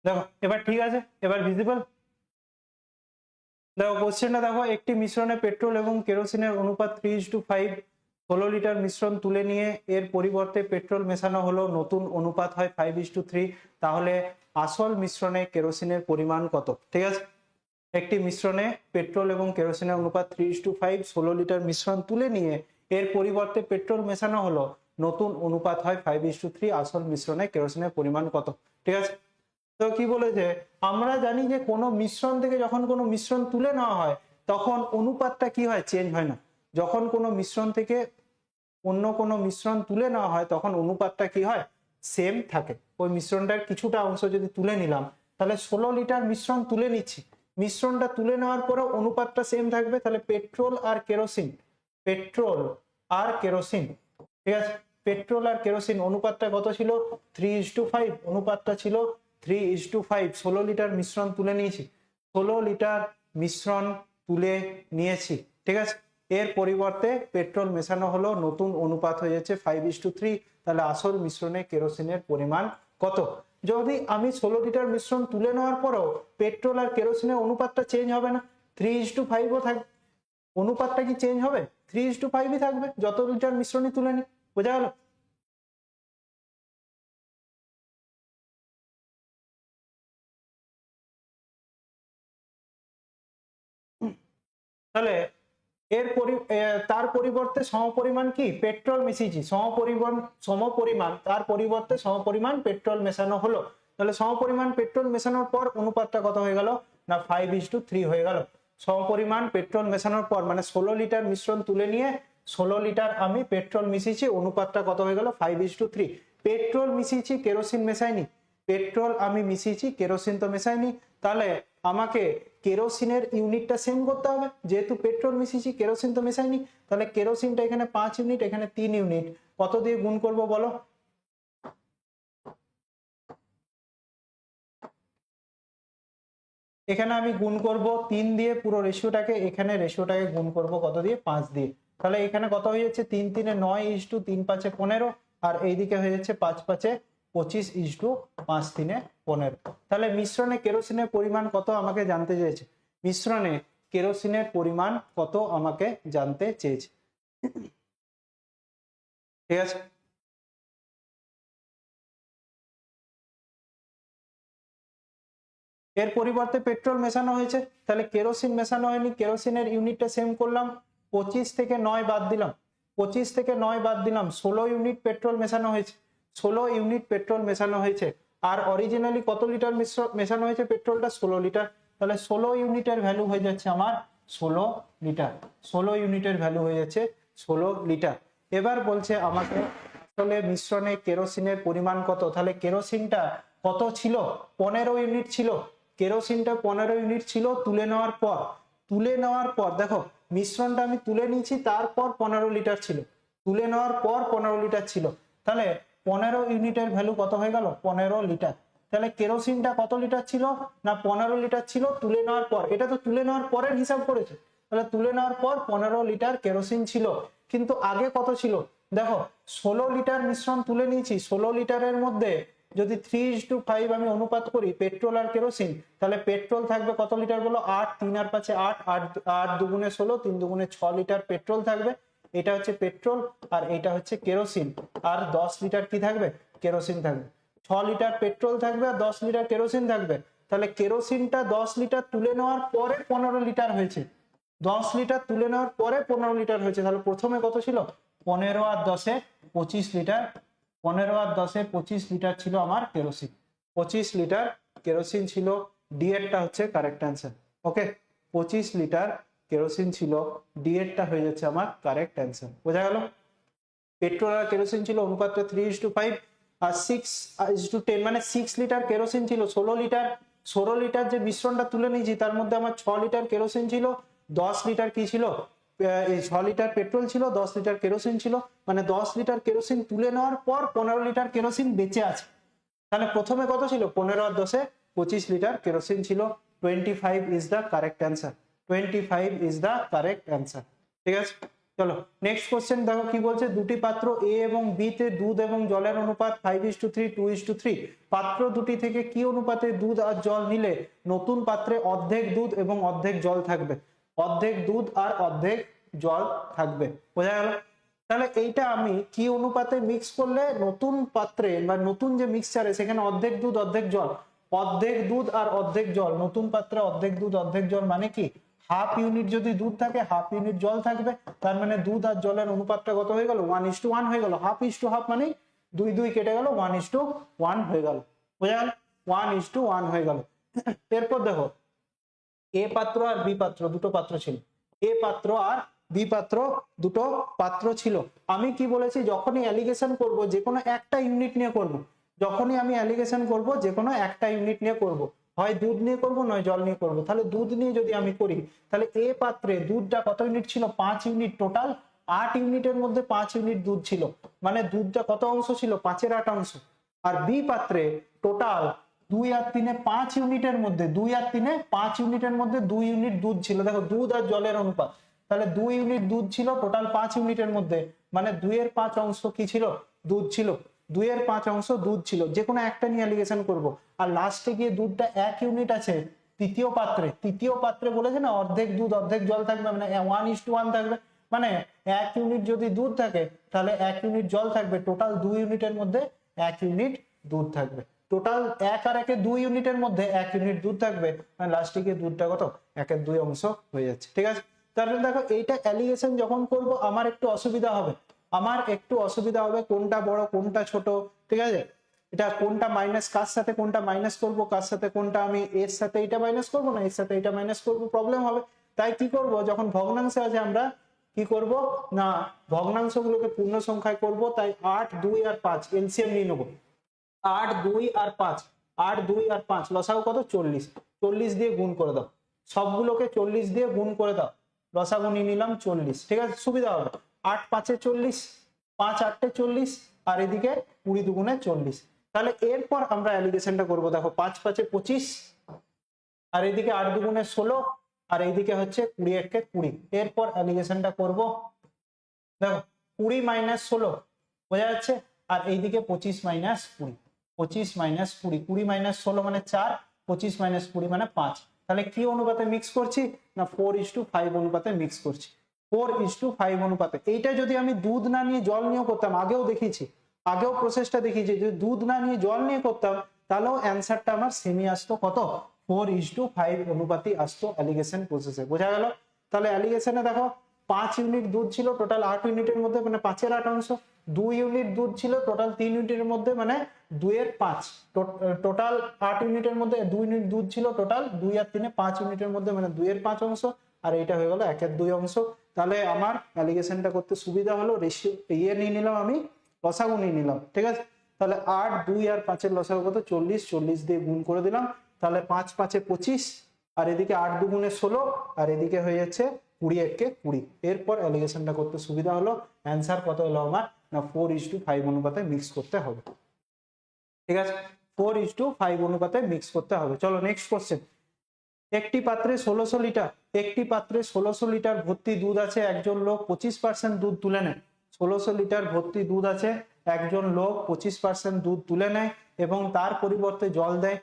দেখো এবার ঠিক আছে, এবার ভিজিবল। দেখো কোশ্চেনটা দেখো, একটি মিশ্রণে পেট্রোল এবং কেরোসিনের অনুপাত 3:5, 16 লিটার মিশ্রণ তুলে নিয়ে এর পরিবর্তে পেট্রোল মেশানো হলো, নতুন অনুপাত হয় 5:3, তাহলে আসল মিশ্রণে কেরোসিনের পরিমাণ কত? ঠিক আছে, একটি মিশ্রণে পেট্রোল এবং কেরোসিনের অনুপাত 3:5, 16 লিটার মিশ্রণ তুলে নিয়ে এর পরিবর্তে পেট্রোল মেশানো হলো, নতুন অনুপাত হয় 5:3, আসল মিশ্রণে কেরোসিনের পরিমাণ কত? ঠিক আছে, তো কি বলেছে, আমরা জানি যে কোনো মিশ্রণ থেকে যখন কোনো মিশ্রণ তুলে নেওয়া হয় তখন অনুপাতটা কি হয়, চেঞ্জ হয় না। যখন কোনো মিশ্রণ থেকে অন্য কোনো মিশ্রণ তুলে নেওয়া হয় তখন অনুপাতটা কি হয়, সেম থাকে। ওই মিশ্রণটার কিছুটা অংশ যদি তুলে নিলাম, তাহলে 16 লিটার মিশ্রণ তুলে নিচ্ছি, মিশ্রণটা তুলে নেওয়ার পরেও অনুপাতটা সেম থাকবে, তাহলে পেট্রোল আর কেরোসিন, পেট্রোল আর কেরোসিন, ঠিক আছে, পেট্রোল আর কেরোসিন অনুপাতটা কত ছিল, 3:5, অনুপাতটা ছিল 3:5। 16 লিটার মিশ্রণ তুলে নিয়েছি, 16 লিটার মিশ্রণ তুলে নিয়েছি, ঠিক আছে, এর পরিবর্তে পেট্রোল মেশানো হলো, নতুন অনুপাত হয়ে যাচ্ছে 5:3, তাহলে আসল মিশ্রণে কেরোসিনের পরিমাণ কত? যদি আমি 16 লিটার মিশ্রণ তুলে নেওয়ার পরও পেট্রোল আর কেরোসিনের অনুপাতটা চেঞ্জ হবে না, 3:5ও থাকবে, অনুপাতটা কি চেঞ্জ হবে, 3:5ই থাকবে যত লিটার মিশ্রণই তুলে নি। বোঝা গেল? তাহলে তার পরিবর্তে সমপরিমাণ কি পেট্রোল মিশিয়েছি, সমপরিমাণ তার পরিবর্তে সমপরিমাণ পেট্রোল মেশানো হলো, তাহলে সমপরিমাণ পেট্রোল মেশানোর পর অনুপাতটা কত হয়ে গেল না 5:3 হয়ে গেল। সমপরিমাণ পেট্রোল মেশানোর পর মানে 16 লিটার মিশ্রণ তুলে নিয়ে 16 লিটার আমি পেট্রোল মিশিয়েছি, অনুপাতটা কত হয়ে গেল 5:3। পেট্রোল মিশিয়েছি, কেরোসিন মেশাইনি, পেট্রোল আমি মিশিয়েছি, কেরোসিন তো মেশাইনি, তাহলে আমাকে কেরোসিনের ইউনিটটা সেম করতে হবে, যেহেতু পেট্রোল মিশিয়েছি কেরোসিন তো মেশাইনি, তাহলে কেরোসিনটা এখানে 5 ইউনিট, এখানে 3 ইউনিট, কত দিয়ে গুণ করব বলো? এখানে আমি গুণ করব 3 দিয়ে পুরো রেশিওটাকে, এখানে রেশিওটাকে গুণ করব কত দিয়ে, 5 দিয়ে, তাহলে এখানে কত হয়ে যাচ্ছে 3 3 9 3 5 15, আর এইদিকে হয়ে যাচ্ছে 5 5 25 5 3 15। তাহলে মিশ্রণে কেরোসিনের পরিমাণ কত আমাকে জানতে চেয়েছে, মিশ্রণে কেরোসিনের পরিমাণ কত আমাকে জানতে চেয়েছে, ঠিক আছে। এর পরিবর্তে পেট্রোল মেশানো হয়েছে, তাহলে কেরোসিন মেশানো হয়নি, কেরোসিনের ইউনিটটা সেম করলাম, 25 থেকে 9 বাদ দিলাম, 25 থেকে 9 বাদ দিলাম, 16 ইউনিট পেট্রোল মেশানো হয়েছে, 16 ইউনিট পেট্রোল মেশানো হয়েছে, আর অরিজিনালি কত লিটার মেশানো হয়েছে পেট্রোলটা, 16 লিটার, তাহলে 16 ইউনিটের ভ্যালু হয়ে যাচ্ছে আমার 16 লিটার, 16 ইউনিটের ভ্যালু হয়ে যাচ্ছে 16 লিটার। এবার বলছে আমাকে আসলে মিশ্রণে কেরোসিনের পরিমাণ কত, তাহলে কেরোসিনটা কত ছিল, 15 ইউনিট ছিল, কেরোসিনটা 15 ইউনিট ছিল তুলে নেওয়ার পর দেখো মিশ্রণটা আমি তুলে নিয়েছি, তারপর 15 লিটার ছিল, তুলে নেওয়ার পর 15 লিটার ছিল, তাহলে 15 ইউনিটের ভ্যালু কত হয়ে গেল 15 লিটার। তাহলে কেরোসিনটা কত লিটার ছিল না 15 লিটার ছিল তুলে নেওয়ার পর, এটা তো তুলে নেওয়ার পরের হিসাব করেছে, তাহলে তুলে নেওয়ার পর 15 লিটার কেরোসিন ছিল, কিন্তু আগে কত ছিল দেখো 16 লিটার মিশ্রণ তুলে নিয়েছি, 16 লিটারের মধ্যে যদি 3:5 আমি অনুপাত করি পেট্রোল আর কেরোসিন, তাহলে পেট্রোল থাকবে কত লিটার বলো, 8, 3 আর 5 8, 8 দুগুণে 16, 3 দুগুণে 6 লিটার পেট্রোল থাকবে, এটা হচ্ছে পেট্রোল, আর এটা হচ্ছে কেরোসিন, আর 10 লিটার কি থাকবে, কেরোসিন থাকবে, 6 লিটার পেট্রোল থাকবে আর 10 লিটার কেরোসিন থাকবে, তাহলে কেরোসিনটা 10 লিটার তুলে নেওয়ার পরে 15 লিটার হয়েছে, 10 লিটার তুলে নেওয়ার পরে 15 লিটার হয়েছে, তাহলে প্রথমে কত ছিল 15 আর 10 25 লিটার, 15 আর 10 25 লিটার ছিল আমার কেরোসিন, 25 লিটার কেরোসিন ছিল, ডি এরটা হচ্ছে কারেক্ট অ্যান্সার। ওকে, 25 লিটার কেরোসিন ছিল, ডি এরটা হয়ে যাচ্ছে আমার কারেক্ট অ্যান্সার। বোঝা গেল? পেট্রোল আর কেরোসিন ছিল অনুপাতটা 3:5 আর 6:10, মানে 6 লিটার কেরোসিন ছিল, 16 লিটার যে মিশ্রণটা তুলে নিয়েছি তার মধ্যে আমার 6 লিটার কেরোসিন ছিল, 10 লিটার কি ছিল, এই 6 লিটার পেট্রোল ছিল, 10 লিটার কেরোসিন ছিল, মানে 10 লিটার কেরোসিন তুলে নেওয়ার পর 15 লিটার কেরোসিন বেঁচে আছে, তাহলে প্রথমে কত ছিল 15 আর 10 25 লিটার কেরোসিন ছিল, 25 is the correct answer, 25 is the correct answer, ঠিক আছে। চলো নেক্সট কোশ্চেন দেখো কি বলছে, দুটি পাত্র এ এবং বি তে দুধ এবং জলের অনুপাত 5:3 2:3, পাত্র দুটি থেকে কি অনুপাতে দুধ আর জল নিলে নতুন পাত্রে অর্ধেক দুধ এবং অর্ধেক জল থাকবে? অর্ধেক দুধ আর অর্ধেক জল থাকবে, বোঝা গেল? তাহলে এইটা আমি কি অনুপাতে মিক্স করলে নতুন পাত্রে বা নতুন যে মিক্সচারে সেখানে অর্ধেক দুধ অর্ধেক জল, অর্ধেক দুধ আর অর্ধেক জল, নতুন পাত্রে অর্ধেক দুধ অর্ধেক জল মানে কি হাফ ইউনিট যদি দুধ থাকে হাফ ইউনিট জল থাকবে, তার মানে দুধ আর জলের অনুপাতটা কত হয়ে গেল? 1:1 হয়ে গেল। হাফ ইস টু হাফ মানে 2 কেটে গেল, 1:1 হয়ে গেল, বোঝা গেল? 1:1 হয়ে গেল। এরপর দেখো এ পাত্র আর বি পাত্র দুটো পাত্র ছিল, এ পাত্র আর বি পাত্র দুটো পাত্র ছিল। আমি কি বলেছি, যখনই অ্যালিগেশন করব যে কোনো একটা ইউনিট নিয়ে করব, যখনই আমি অ্যালিগেশন করব যে কোনো একটা ইউনিট নিয়ে করব, হয় দুধ নিয়ে করব নয় জল নিয়ে করব। তাহলে দুধ নিয়ে যদি আমি করি তাহলে এ পাত্রে দুধটা কত ইউনিট ছিল? 5 ইউনিট, টোটাল 8 ইউনিটের মধ্যে 5 ইউনিট দুধ ছিল, মানে দুধটা কত অংশ ছিল? 5/8 অংশ। আর বি পাত্রে টোটাল 2 আর 3 5 ইউনিটের মধ্যে 2 আর 3 5 ইউনিটের মধ্যে 2 ইউনিট দুধ ছিল। দেখো দুধ আর জলের অনুপাত, তাহলে 2 ইউনিট দুধ ছিল টোটাল 5 ইউনিটের মধ্যে, মানে 2/5 অংশ কি ছিল? দুধ ছিল। 2/5 অংশ দুধ ছিল, যে কোনো একটা নিয়ে অ্যালিগেশন করব। আর লাস্টে গিয়ে দুধটা 1 ইউনিট আছে তৃতীয় পাত্রে, তৃতীয় পাত্রে বলেছে না অর্ধেক দুধ অর্ধেক জল থাকবে, মানে 1:1 থাকবে, মানে 1 ইউনিট যদি দুধ থাকে তাহলে 1 ইউনিট জল থাকবে, টোটাল 2 ইউনিটের মধ্যে 1 ইউনিট দুধ থাকবে। টোটাল 1 আর 1 2 ইউনিটের মধ্যে 1 ইউনিট দুধ থাকবে, মানে লাস্টে গিয়ে দুধটা কত? 1/2 অংশ হয়ে যাচ্ছে, ঠিক আছে? তাহলে দেখো এইটা অ্যালিগেশন যখন করব আমার একটু অসুবিধা হবে, আমার একটু অসুবিধা হবে কোনটা বড় কোনটা ছোট, ঠিক আছে? এটা কোনটা মাইনাস, কার সাথে কোনটা মাইনাস করব, কার সাথে কোনটা আমি এর সাথে এটা মাইনাস করব না এর সাথে এটা মাইনাস করব, প্রবলেম হবে। তাই কি করব, যখন ভগ্নাংশে আছে আমরা কি করব না ভগ্নাংশগুলোকে পূর্ণ সংখ্যায় করব। তাই 8 2 আর 5 এলসিএম নিয়ে নেব। 8 2 আর 5, 8 2 আর 5 লসাগু কত? 40, 40 দিয়ে গুণ করে দাও, সবগুলোকে 40 দিয়ে গুণ করে দাও, লসাগু নিয়ে নিলাম 40, ঠিক আছে? সুবিধা হবে। 8 5 40, 5 8 40, আর এদিকে 20 2 40। তাহলে এরপর আমরা অ্যালিগেশনটা করব। দেখো 5 5 25, আর এইদিকে 8 2 16, আর এইদিকে হচ্ছে 20 1 20। এরপর অ্যালিগেশনটা করব। দেখো 20 - 16 বোঝা যাচ্ছে, আর এইদিকে 25 - 20, 25 - 20, 20 - 16 মানে 4, 25 - 20 মানে 5। তাহলে কি অনুপাতে মিক্স করছি না 4:5 অনুপাতে মিক্স করছি, 4:5 অনুপাতে। এইটা যদি আমি দুধ না নিয়ে জল নিয়ে করতাম, আগেও দেখিয়েছি, আগেও প্রসেসটা দেখিয়েছি, যদি দুধ না নিয়ে জল নিয়ে করতাম তাহলেও অ্যান্সারটা আমার সেমি আসতো কত? 4:5 অনুপাতে আসতো অ্যালিগেশন প্রসেসে, বোঝা গেল? তাহলে অ্যালিগেশনে দেখো 5 ইউনিট দুধ ছিল টোটাল 8 ইউনিটের মধ্যে, মানে 5/8 অংশ। 2 ইউনিট দুধ ছিল টোটাল 3 ইউনিটের মধ্যে, মানে 2/5। টোটাল 8 ইউনিটের মধ্যে 2 ইউনিট দুধ ছিল টোটাল 2 আর 3 5 ইউনিটের মধ্যে, মানে 2/5 অংশ। আর এইটা হয়ে গেল 1/2 অংশ। তাহলে আমার অ্যালিগেশনটা করতে সুবিধা হলো, রেশিও ইয়ে নিয়ে নিলাম, আমি লসাগু নিয়ে নিলাম, ঠিক আছে? তাহলে 8 2 আর 5 এর লসাগু কত? 40, 40 দিয়ে গুণ করে দিলাম, তাহলে 5 5 25, আর এদিকে 8 2 16, আর এদিকে হয়ে যাচ্ছে 20 1 20। এরপর অ্যালিগেশনটা করতে সুবিধা হলো। অ্যান্সার কত হলো আমার না 4:5 অনুপাতে মিক্স করতে হবে, ঠিক আছে? 4:5 অনুপাতে মিক্স করতে হবে। চলো নেক্সট কোশ্চেন। একটি পাত্রে 1600 লিটার, একটি পাত্রে 1600 লিটার ভর্তি দুধ আছে, একজন লোক 25% দুধ তুলে নেয়। 1600 লিটার ভর্তি দুধ আছে, একজন লোক 25% দুধ তুলে নেয় এবং তার পরিবর্তে জল দেয়।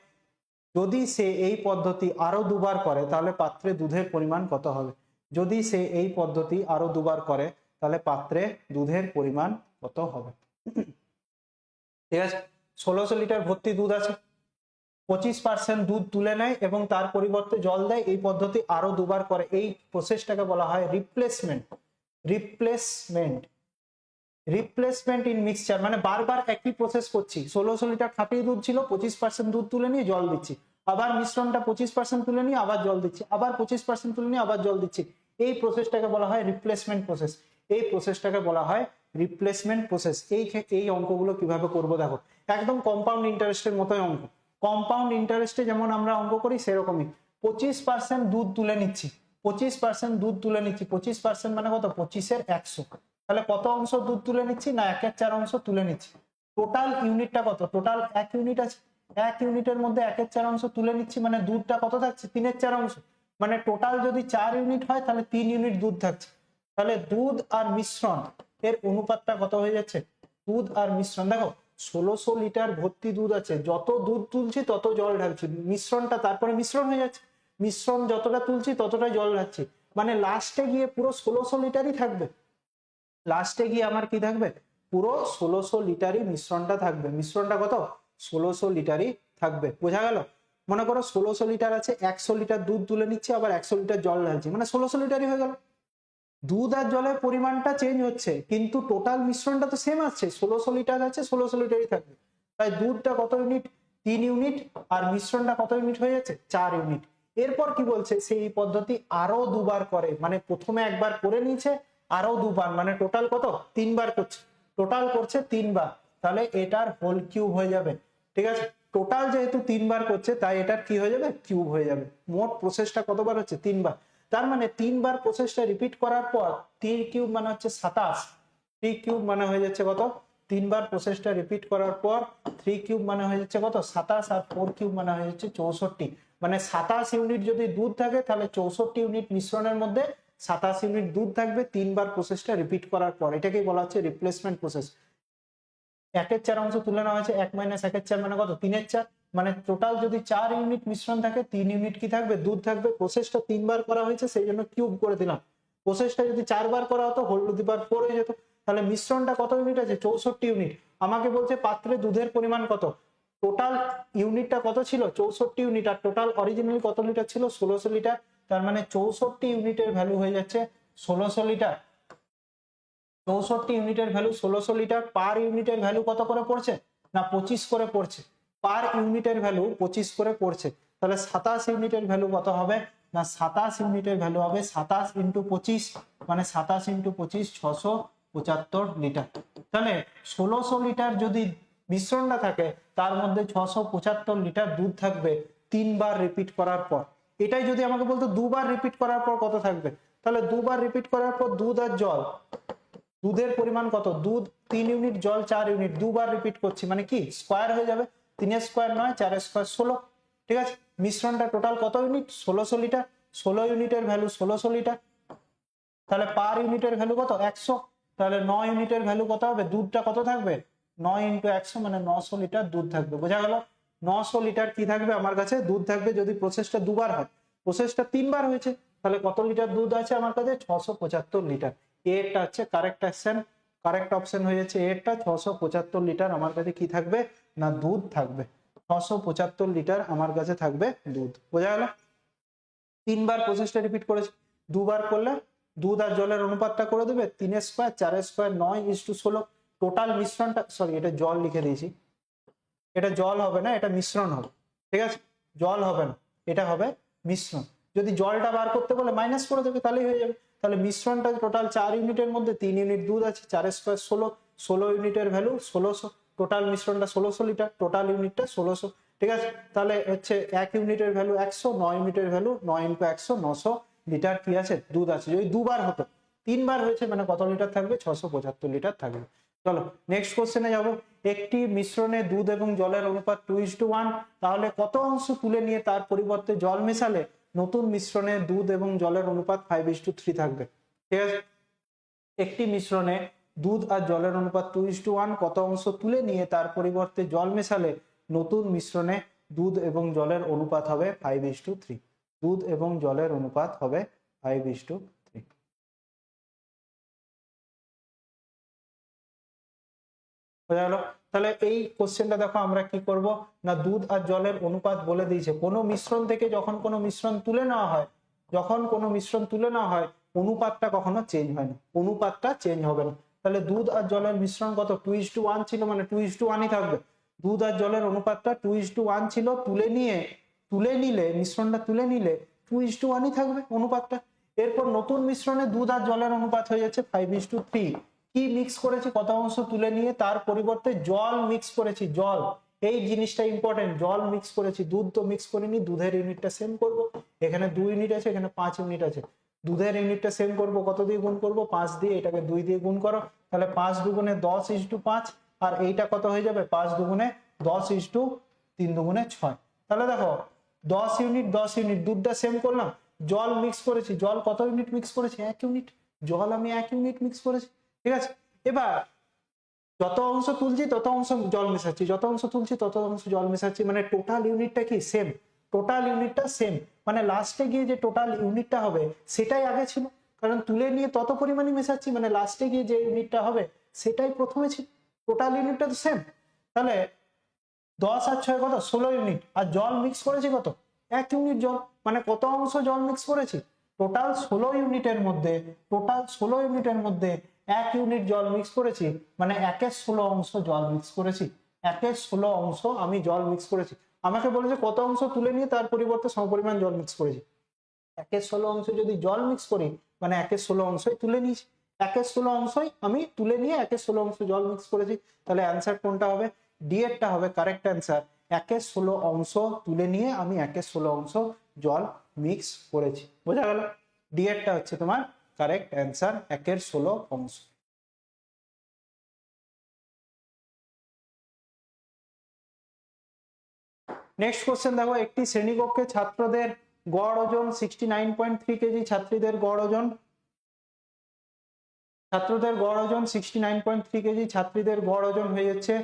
যদি সে এই পদ্ধতি আরো দুবার করে তাহলে পাত্রে দুধের পরিমাণ কত হবে? যদি সে এই পদ্ধতি আরো দুবার করে তাহলে পাত্রে দুধের পরিমাণ কত হবে? ঠিক আছে, 1600 লিটার ভর্তি দুধ আছে, 25% দুধ তুলে নেয় এবং তার পরিবর্তে জল দেয়। এই পদ্ধতি আরো দুবার করে, এই প্রসেসটাকে বলা হয় replacement. Replacement, replacement in mixture, মানে বারবার একই প্রসেস করছি। 1600 লিটার খাঁটি দুধ ছিল, 25% দুধ তুলে নিয়ে জল দিচ্ছি, আবার মিশ্রণটা 25% তুলে নিয়ে আবার জল দিচ্ছি, আবার 25% তুলে নিয়ে আবার জল দিচ্ছি। এই প্রসেসটাকে বলা হয় রিপ্লেসমেন্ট প্রসেস, এই প্রসেসটাকে বলা হয় রিপ্লেসমেন্ট প্রসেস। এই অঙ্কগুলো কিভাবে করব দেখো, একদম কম্পাউন্ড ইন্টারেস্টের মতোই অঙ্ক। কম্পাউন্ড ইন্টারেস্টে যেমন আমরা অঙ্ক করি সেরকমই। 25% দুধ তুলে নিচ্ছি, 25% দুধ তুলে নিচ্ছি, 25% মানে কত? 25 এর 100, তাহলে কত অংশ দুধ তুলে নিচ্ছি না 1/4 অংশ তুলে নিচ্ছি। টোটাল ইউনিটটা কত? টোটাল 1 ইউনিট আছে, 1 ইউনিটের মধ্যে 1/4 অংশ তুলে নিচ্ছি, মানে দুধটা কত থাকছে? 3/4 অংশ। মানে টোটাল যদি 4 ইউনিট হয় তাহলে 3 ইউনিট দুধ থাকছে। তাহলে দুধ আর মিশ্রণ এর অনুপাতটা কত হয়ে যাচ্ছে? দুধ আর মিশ্রণ দেখো 1600 লিটার ভর্তি দুধ আছে, যত দুধ তুলছি তত জল ঢালছি, মিশ্রণটা তারপরে মিশ্রণ হয়ে যাচ্ছে, মিশ্রণ যতটা তুলছি ততটাই জল ঢালছি, মানে লাস্টে গিয়ে পুরো 1600 লিটারই থাকবে, লাস্টে গিয়ে আমার কি থাকবে? পুরো 1600 লিটারই মিশ্রণটা থাকবে। মিশ্রণটা কত? 1600 লিটারই থাকবে। বোঝা গেল? মনে করো 1600 লিটার আছে, 100 লিটার দুধ তুলে নিচ্ছে, আবার 100 লিটার জল ঢালছি, মানে 1600 লিটারই হয়ে গেল। দুধ আর জলের পরিমাণটা চেঞ্জ হচ্ছে কিন্তু টোটাল মিশ্রণটা তো সেম আছে, 1600 লিটার আছে, 1600 লিটারই থাকবে। তাই দুধটা কত ইউনিট? 3 ইউনিট, আর মিশ্রণটা কত ইউনিট হয়ে যাচ্ছে? 4 ইউনিট। এরপর কি বলছে? সেই পদ্ধতি আরো দুবার করে, মানে প্রথমে একবার করে নিয়েছে, আরো দুবার, মানে টোটাল কত? 3 বার করছে, টোটাল করছে 3 বার, তাহলে এটার হোল কিউব হয়ে যাবে। ঠিক আছে, টোটাল যেহেতু 3 বার করছে তাই এটার কি হয়ে যাবে? কিউব হয়ে যাবে। মোট প্রসেসটা কতবার হচ্ছে? 3 বার। তার মানে 3 বার প্রসেসটা রিপিট করার পর 3 কিউব মানে হচ্ছে 27, 3 কিউব মানে হয়ে যাচ্ছে কত? 3 বার প্রসেসটা রিপিট করার পর 3 কিউব মানে হয়ে যাচ্ছে কত? 27, আর 4 কিউব মানে হয়ে যাচ্ছে 64। মানে 27 ইউনিট যদি দুধ থাকে তাহলে 64 ইউনিট মিশ্রণের মধ্যে 27 ইউনিট দুধ থাকবে 3 বার প্রসেসটা রিপিট করার পর। এটাকেই বলা হচ্ছে রিপ্লেসমেন্ট প্রসেস। 1/4 অংশ তুলে নেওয়া হয়েছে, 1 - 1/4 মানে কত? 3/4, মানে টোটাল যদি 4 ইউনিট মিশ্রণ থাকে 3 ইউনিট কি থাকবে? দুধ থাকবে। প্রসেসটা 3 বার করা হয়েছে সেই জন্য কিউব করে দিলাম। প্রসেসটা যদি 4 বার করা হতো হোল টু দি পাওয়ার 4 হয়ে যেত। তাহলে মিশ্রণটা কত ইউনিট আছে? 64 ইউনিট। আমাকে বলছে পাত্রে দুধের পরিমাণ কত? টোটাল ইউনিটটা কত ছিল? 64 ইউনিট, আর টোটাল অরিজিনালি কত লিটার ছিল? 1600 লিটার। তার মানে 64 ইউনিটের ভ্যালু হয়ে যাচ্ছে 1600 লিটার। 64 ইউনিটের ভ্যালু 1600 লিটার। পার ইউনিটের ভ্যালু কত করে পড়ছে? না 25 করে পড়ছে। পার ইউনিটের ভ্যালু 25 করে পড়ছে। তাহলে 27 ইউনিটের ভ্যালু কত হবে? না 27 ইউনিটের ভ্যালু হবে 27 × 25, মানে 27 × 25 675 লিটার। তাহলে 1600 লিটার যদি মিশ্রণটা থাকে তার মধ্যে 675 লিটার দুধ থাকবে 3 বার রিপিট করার পর। এটাই যদি আমাকে বলতো দুবার রিপিট করার পর কত থাকবে, তাহলে দুবার রিপিট করার পর দুধ আর জল, দুধের পরিমাণ কত? দুধ 3 ইউনিট, জল 4 ইউনিট, দুবার রিপিট করছি, মানে কি স্কয়ার হয়ে যাবে, 3 স্কয়ার 9, 4 স্কয়ার 16। ঠিক আছে, মিশ্রণটা টোটাল কত ইউনিট? 1600 লিটার। 16 ইউনিটের ভ্যালু 1600 লিটার। তাহলে পার ইউনিটের ভ্যালু কত? 100। তাহলে 9 ইউনিটের ভ্যালু কত হবে? দুধটা কত থাকবে? 9 × 100 মানে 900 লিটার দুধ থাকবে। বোঝা গেল? 900 লিটার কি থাকবে আমার কাছে? দুধ থাকবে। যদি প্রসেসটা দুবার হয়, প্রসেসটা 3 বার হয়েছে, তাহলে কত লিটার দুধ আছে আমার কাছে? 675 লিটার। এরটা হচ্ছে কারেক্ট অপশন। কারেক্ট অপশন হয়ে যাচ্ছে এরটা। 675 লিটার আমার কাছে কি থাকবে? না দুধ থাকবে। 675 লিটার আমার কাছে থাকবে দুধ। বোঝা গেল? 3 বার প্রসেসটা রিপিট করেছে, দুবার করলে দুধ আর জলের অনুপাতটা করে দেবে 3 স্কয়ার 4 স্কয়ার 9:16। টোটাল মিশ্রণটা, সরি এটা জল লিখে দিয়েছি, এটা জল হবে না, এটা মিশ্রণ হবে। ঠিক আছে, জল হবে না, এটা হবে মিশ্রণ। যদি জলটা বার করতে বলে মাইনাস করে দেবে তাহলেই হয়ে যাবে। তাহলে মিশ্রণটা টোটাল 4 ইউনিটের মধ্যে 3 ইউনিট দুধ আছে, 4 স্কয়ার 16, 16 ইউনিটের ভ্যালু 1600। টোটাল মিশ্রণটা 1600 লিটার, টোটাল ইউনিটটা 1600। ঠিক আছে, তাহলে হচ্ছে 1 ইউনিটের ভ্যালু 100, 9 ইউনিটের ভ্যালু 9 × 100, 900 লিটার কি আছে? দুধ আছে। যদি দুবার হতো, 3 বার হয়েছে মানে কত লিটার থাকবে? 675 লিটার থাকবে। চলো নেক্সট কোশ্চেনে যাব। একটি মিশ্রণে দুধ এবং জলের অনুপাত 2:1, তাহলে কত অংশ তুলে নিয়ে তার পরিবর্তে জল মেশালে নতুন মিশ্রণে দুধ এবং জলের অনুপাত 5:3 থাকবে? ঠিক আছে, একটি মিশ্রণে দুধ আর জলের অনুপাত 2:1, কত অংশ তুলে নিয়ে তার পরিবর্তে জল মেশালে নতুন মিশ্রণে দুধ এবং জলের অনুপাত হবে 5:3। দুধ এবং জলের অনুপাত হবে 5:3। বোঝা গেল? তাহলে এই কোশ্চেনটা দেখো আমরা কি করব না, দুধ আর জলের অনুপাত বলে দিয়েছে। কোনো মিশ্রণ থেকে যখন কোনো মিশ্রণ তুলে নেওয়া হয়, যখন কোনো মিশ্রণ তুলে নেওয়া হয় অনুপাতটা কখনো চেঞ্জ হয় না, অনুপাতটা চেঞ্জ হবে না। তাহলে দুধ আর জলের মিশ্রণ কত? 2:1 ছিল, মানে 2:1ই থাকবে। দুধ আর জলের অনুপাতটা 2:1 ছিল, তুলে নিলে মিশ্রণটা তুলে নিলে 2:1ই থাকবে অনুপাতটা। এরপর নতুন মিশ্রণে দুধ আর জলের অনুপাত হয়ে যাচ্ছে 5:3। কি মিক্স করেছি? কত অংশ তুলে নিয়ে তার পরিবর্তে জল মিক্স করেছি। জল, এই জিনিসটা ইম্পর্টেন্ট, জল মিক্স করেছি, দুধ তো মিক্স করিনি। দুধের ইউনিটটা সেম করব, এখানে 2 ইউনিট আছে, এখানে 5 ইউনিট আছে। দুধের ইউনিটটা সেম করব, কত দিয়ে গুণ করব? 5 দিয়ে। এটাকে 2 দিয়ে গুণ করো, তাহলে 5 × 2 = 10:5। আর এইটা কত হয়ে যাবে? 5 × 2 = 10:3 × 6। তাহলে দেখো 10 ইউনিট 10 ইউনিট, দুধটা সেম করলাম, জল মিক্স করেছি। জল কত ইউনিট মিক্স করেছি? 1 ইউনিট। জল আমি 1 ইউনিট মিক্স করেছি। ঠিক আছে, এবার যত অংশ তুলছি তত অংশ জল মেশাচ্ছি, যত অংশ তুলছি তত অংশ জল মেশাচ্ছি, মানে টোটাল ইউনিটটা কি সেম, টোটাল ইউনিটটা সেম, মানে লাস্টে গিয়ে যে টোটাল ইউনিটটা হবে সেটাই আগে ছিল, কারণ তুলে নিয়ে তত পরিমাণে মেশাচ্ছি, মানে লাস্টে গিয়ে যে ইউনিটটা হবে সেটাই প্রথমে ছিল, টোটাল ইউনিটটা তো সেম। তাহলে 10 আর 6 কত, 16 ইউনিট, আর জল মিক্স করেছি কত, 1 ইউনিট জল, মানে কত অংশ জল মিক্স করেছি, টোটাল 16 ইউনিটের মধ্যে, টোটাল 16 ইউনিটের মধ্যে 1 ইউনিট জল মিক্স করেছি, মানে 1/16 অংশ জল মিক্স করেছি, 1/16 অংশ আমি জল মিক্স করেছি। আমাকে বলেছে কত অংশ তুলে নিয়ে তার পরিবর্তে সমপরিমাণ জল মিক্স করেছি, 1/16 অংশ যদি জল মিক্স করি মানে 1/16 অংশই তুলে নিয়েছি, 1/16 অংশই আমি তুলে নিয়ে 1/16 অংশ জল মিক্স করেছি। তাহলে অ্যান্সার কোনটা হবে, ডি এরটা হবে কারেক্ট অ্যান্সার, 1/16 অংশ তুলে নিয়ে আমি 1/16 অংশ জল মিক্স করেছি। বোঝা গেল, ডি এরটা হচ্ছে তোমার কারেক্ট অ্যান্সার, 1/16 অংশ। নেক্সট কোশ্চেন দেখো, একটি শ্রেণীকক্ষে ছাত্রদের গড় ওজন 69.3 কেজি, ছাত্রীদের গড় ওজন 69.3 কেজি, ছাত্রীদের গড় ওজন হয়ে যাচ্ছে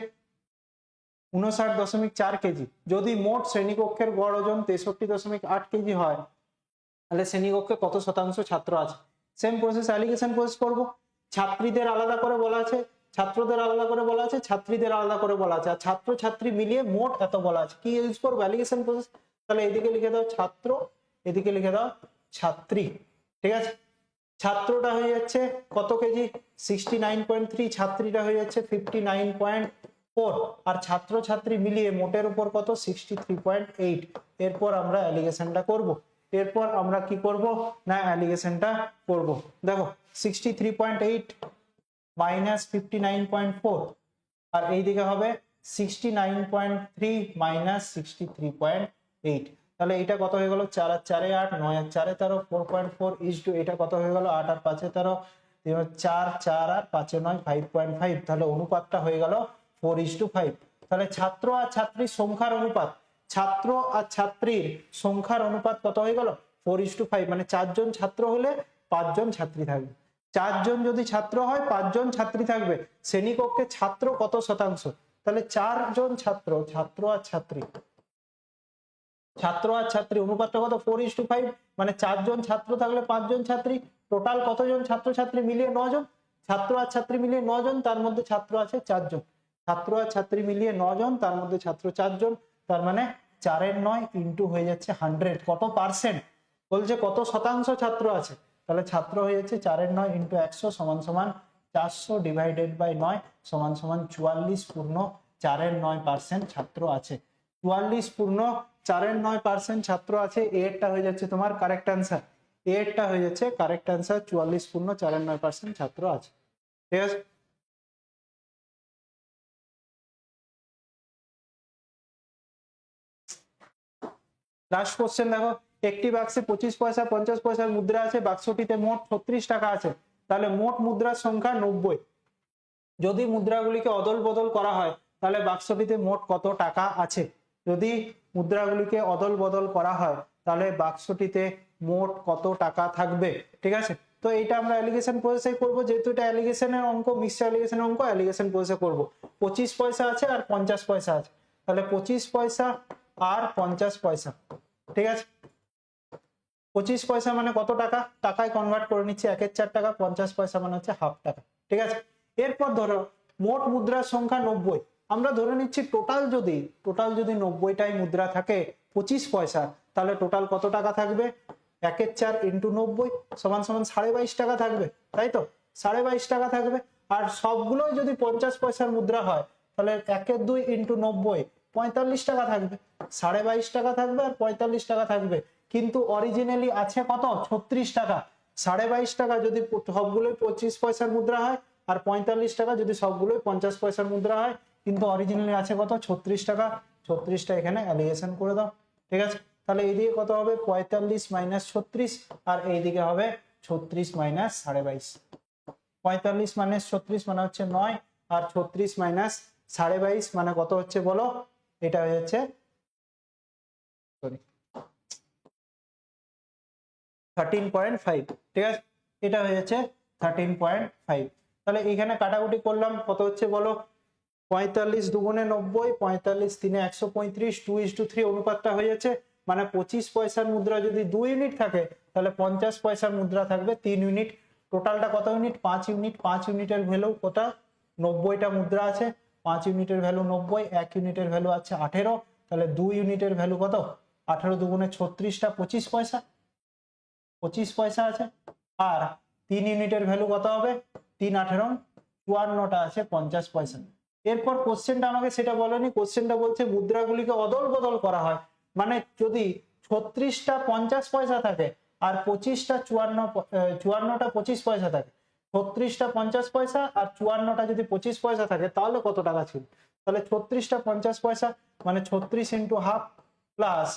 59.4 কেজি। যদি মোট শ্রেণীকক্ষের গড় ওজন 63.8 কেজি হয় তাহলে শ্রেণীকক্ষে কত শতাংশ ছাত্র আছে। সেম প্রসেস, অ্যালিগেশন প্রসেস করব। ছাত্রীদের আলাদা করে বলা আছে, ছাত্রদের আলাদা করে বলা আছে, ছাত্রীদের আলাদা করে বলা আছে, আর ছাত্র ছাত্রী মিলিয়ে মোট এত বলা আছে। কি ইউজ করবো, অ্যালিগেশন প্রসেস। তাহলে এদিকে লিখে দাও ছাত্র, এদিকে লিখে দাও ছাত্রী। ঠিক আছে, ছাত্রটা হয়ে যাচ্ছে কত কেজি, 69.3, ছাত্রীটা হয়ে যাচ্ছে 59.4, আর ছাত্র ছাত্রী মিলিয়ে মোটের উপর কত, 63.8। এরপর আমরা অ্যালিগেশনটা করব, এরপর আমরা কি করব না অ্যালিগেশনটা করব। দেখো 63.8 মাইনাস 59.4, আর এইদিকে হবে 69.3 মাইনাস 63.8। তাহলে এটা কত হয়ে গেল, 4 আর 4 8, 9 আর 4 13, 4.4 ইজ টু এটা কত হয়ে গেল, 8 আর 5 13, 4 4 আর 5 9, 5.5। তাহলে অনুপাতটা হয়ে গেল 4:5। তাহলে ছাত্র আর ছাত্রীর সংখ্যার অনুপাত, ছাত্র আর ছাত্রীর সংখ্যার অনুপাত কত হয়ে গেল, 4:5। মানে 4 জন ছাত্র হলে 5 জন ছাত্রী থাকবে, 4 জন যদি ছাত্র হয় 5 জন ছাত্রী থাকবে। শ্রেণীকক্ষে ছাত্র কত শতাংশ, তাহলে 4 জন ছাত্র, ছাত্র আর ছাত্রী, ছাত্র আর ছাত্রী অনুপাতটা কত, 4:5। মানে 4 জন ছাত্র থাকলে 5 জন ছাত্রী, টোটাল কতজন ছাত্র ছাত্রী মিলিয়ে 9 জন, ছাত্র আর ছাত্রী মিলিয়ে 9 জন, তার মধ্যে ছাত্র আছে 4 জন, ছাত্র আর ছাত্রী মিলিয়ে 9 জন, তার মধ্যে ছাত্র 4 জন, তার মানে 4 এর 9 ইন্টু হয়ে যাচ্ছে 100, কত পার্সেন্ট বলছে, কত শতাংশ ছাত্র আছে, তাহলে ছাত্র হয়ে যাচ্ছে 4 এর 9 ইন্টু 100 সমান সমান 400 ডিভাইডেড বাই 9 সমান সমান 44.4% ছাত্র আছে। 44.4% ছাত্র আছে, এরটা হয়ে যাচ্ছে তোমার কারেক্ট অ্যান্সার, এরটা হয়ে যাচ্ছে কারেক্ট অ্যান্সার, 44.4% ছাত্র আছে। ঠিক আছে, লাস্ট কোশ্চেন দেখো, একটি বাক্সে 25 পয়সা 50 পয়সার মুদ্রা আছে, বাক্সটিতে মোট 36 টাকা আছে, তাহলে মোট মুদ্রার সংখ্যা 90। যদি মুদ্রাগুলিকে অদল বদল করা হয় তাহলে বাক্সটিতে মোট কত টাকা আছে। যদি মুদ্রাগুলিকে অদল বদল করা হয় তাহলে বাক্সটিতে মোট কত টাকা থাকবে। ঠিক আছে, তো এটা আমরা অ্যালিগেশন প্রসেসে করব, যেহেতু এটা অ্যালিগেশনের অঙ্ক, মিক্সড অ্যালিগেশনের অঙ্ক, অ্যালিগেশন প্রসেসে করব। 25 পয়সা আছে আর 50 পয়সা আছে, তাহলে 25 পয়সা আর 50 পয়সা। ঠিক আছে, 25 পয়সা মানে কত টাকা, টাকায় কনভার্ট করে নিচ্ছে, 1/4 টাকা, 50 পয়সা মানে হচ্ছে হাফ টাকা। ঠিক আছে, এরপর ধরো মোট মুদ্রার সংখ্যা 90, আমরা ধরে নিচ্ছি টোটাল যদি 90টাই মুদ্রা থাকে 25 পয়সা, তাহলে টোটাল কত টাকা থাকবে, 1/4 ইন্টু 90 সমান সমান 22.5 টাকা থাকবে, তাই তো 22.5 টাকা থাকবে। আর সবগুলোই যদি 50 পয়সার মুদ্রা হয় তাহলে 1/2 ইন্টু 90 45 টাকা থাকবে, 22.5 টাকা থাকবে আর 45 টাকা থাকবে। কিন্তু অরিজিনালি আছে কত, 36 টাকা। 22.5 টাকা যদি সবগুলোই 25 পয়সার মুদ্রা হয়, আর 45 টাকা যদি সবগুলোই 50 পয়সার মুদ্রা হয়, কিন্তু অরিজিনালি আছে কত, 36 টাকা। 36টা এখানে অ্যালিগেশন করে দাও। ঠিক আছে, তাহলে এইদিকে কত হবে, 45 মাইনাস 36, আর এইদিকে হবে 36 মাইনাস 22.5। 45 মাইনাস 36 মানে হচ্ছে 9, আর 36 মাইনাস 22.5 মানে কত হচ্ছে বলো, এটা হয়ে যাচ্ছে 13.5। ঠিক আছে, এটা হয়ে যাচ্ছে 13.5। তাহলে এখানে কাটাকুটি করলাম, কত হচ্ছে বলো? 45 দুগুণে 90, 45 তিনে 135, 2:3 অনুপাতটা হয়ে যাচ্ছে। মানে 25 পয়সার মুদ্রা যদি 2 ইউনিট থাকে, তাহলে 50 পয়সার মুদ্রা থাকবে 3 ইউনিট। টোটালটা কত ইউনিট? 5 ইউনিট। 5 ইউনিটের ভ্যালু কত? 90টা মুদ্রা আছে, 5 ইউনিটের ভ্যালু 90, 1 ইউনিটের ভ্যালু আছে 18, তাহলে 2 ইউনিটের ভ্যালু কত? 18 দুগুণে 36টা 25 পয়সা, 25 পয়সা আছে। আর 3 ইউনিটের ভ্যালু কত হবে? 3 18 54টা আছে 50 পয়সা। এরপর কোশ্চেনটা আমাকে সেটা বলেনি, কোশ্চেনটা বলছে মুদ্রাগুলিকে অদল বদল করা হয়। মানে যদি 36টা 50 পয়সা থাকে আর 25টা 54টা 25 পয়সা থাকে, 36টা 50 পয়সা আর 54টা যদি 25 পয়সা থাকে, তাহলে কত টাকা ছিল? তাহলে 36টা 50 পয়সা মানে 36 ইন্টু হাফ প্লাস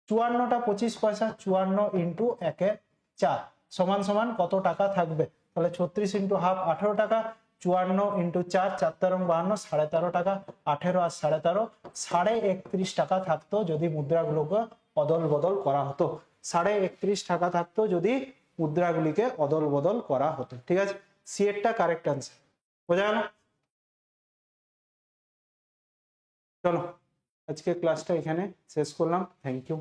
54টা 25 পয়সা, 54 ইন্টু 1/4 সমান সমান কত টাকা থাকবে? তাহলে 36 ইন্টু হাফ 18 টাকা, 54 ইন্টু 4 4 তেরো 52 13.5 টাকা, 18 আর 13.5 31.5 টাকা থাকতো যদি মুদ্রাগুলোকে অদল বদল করা হতো। 31.5 টাকা থাকতো যদি মুদ্রাগুলিকে অদল বদল করা হতো। ঠিক আছে, সি এরটা কারেক্ট আনসার। বোঝা গেল? চলো আজকে ক্লাসটা এখানে শেষ করলাম। Thank you.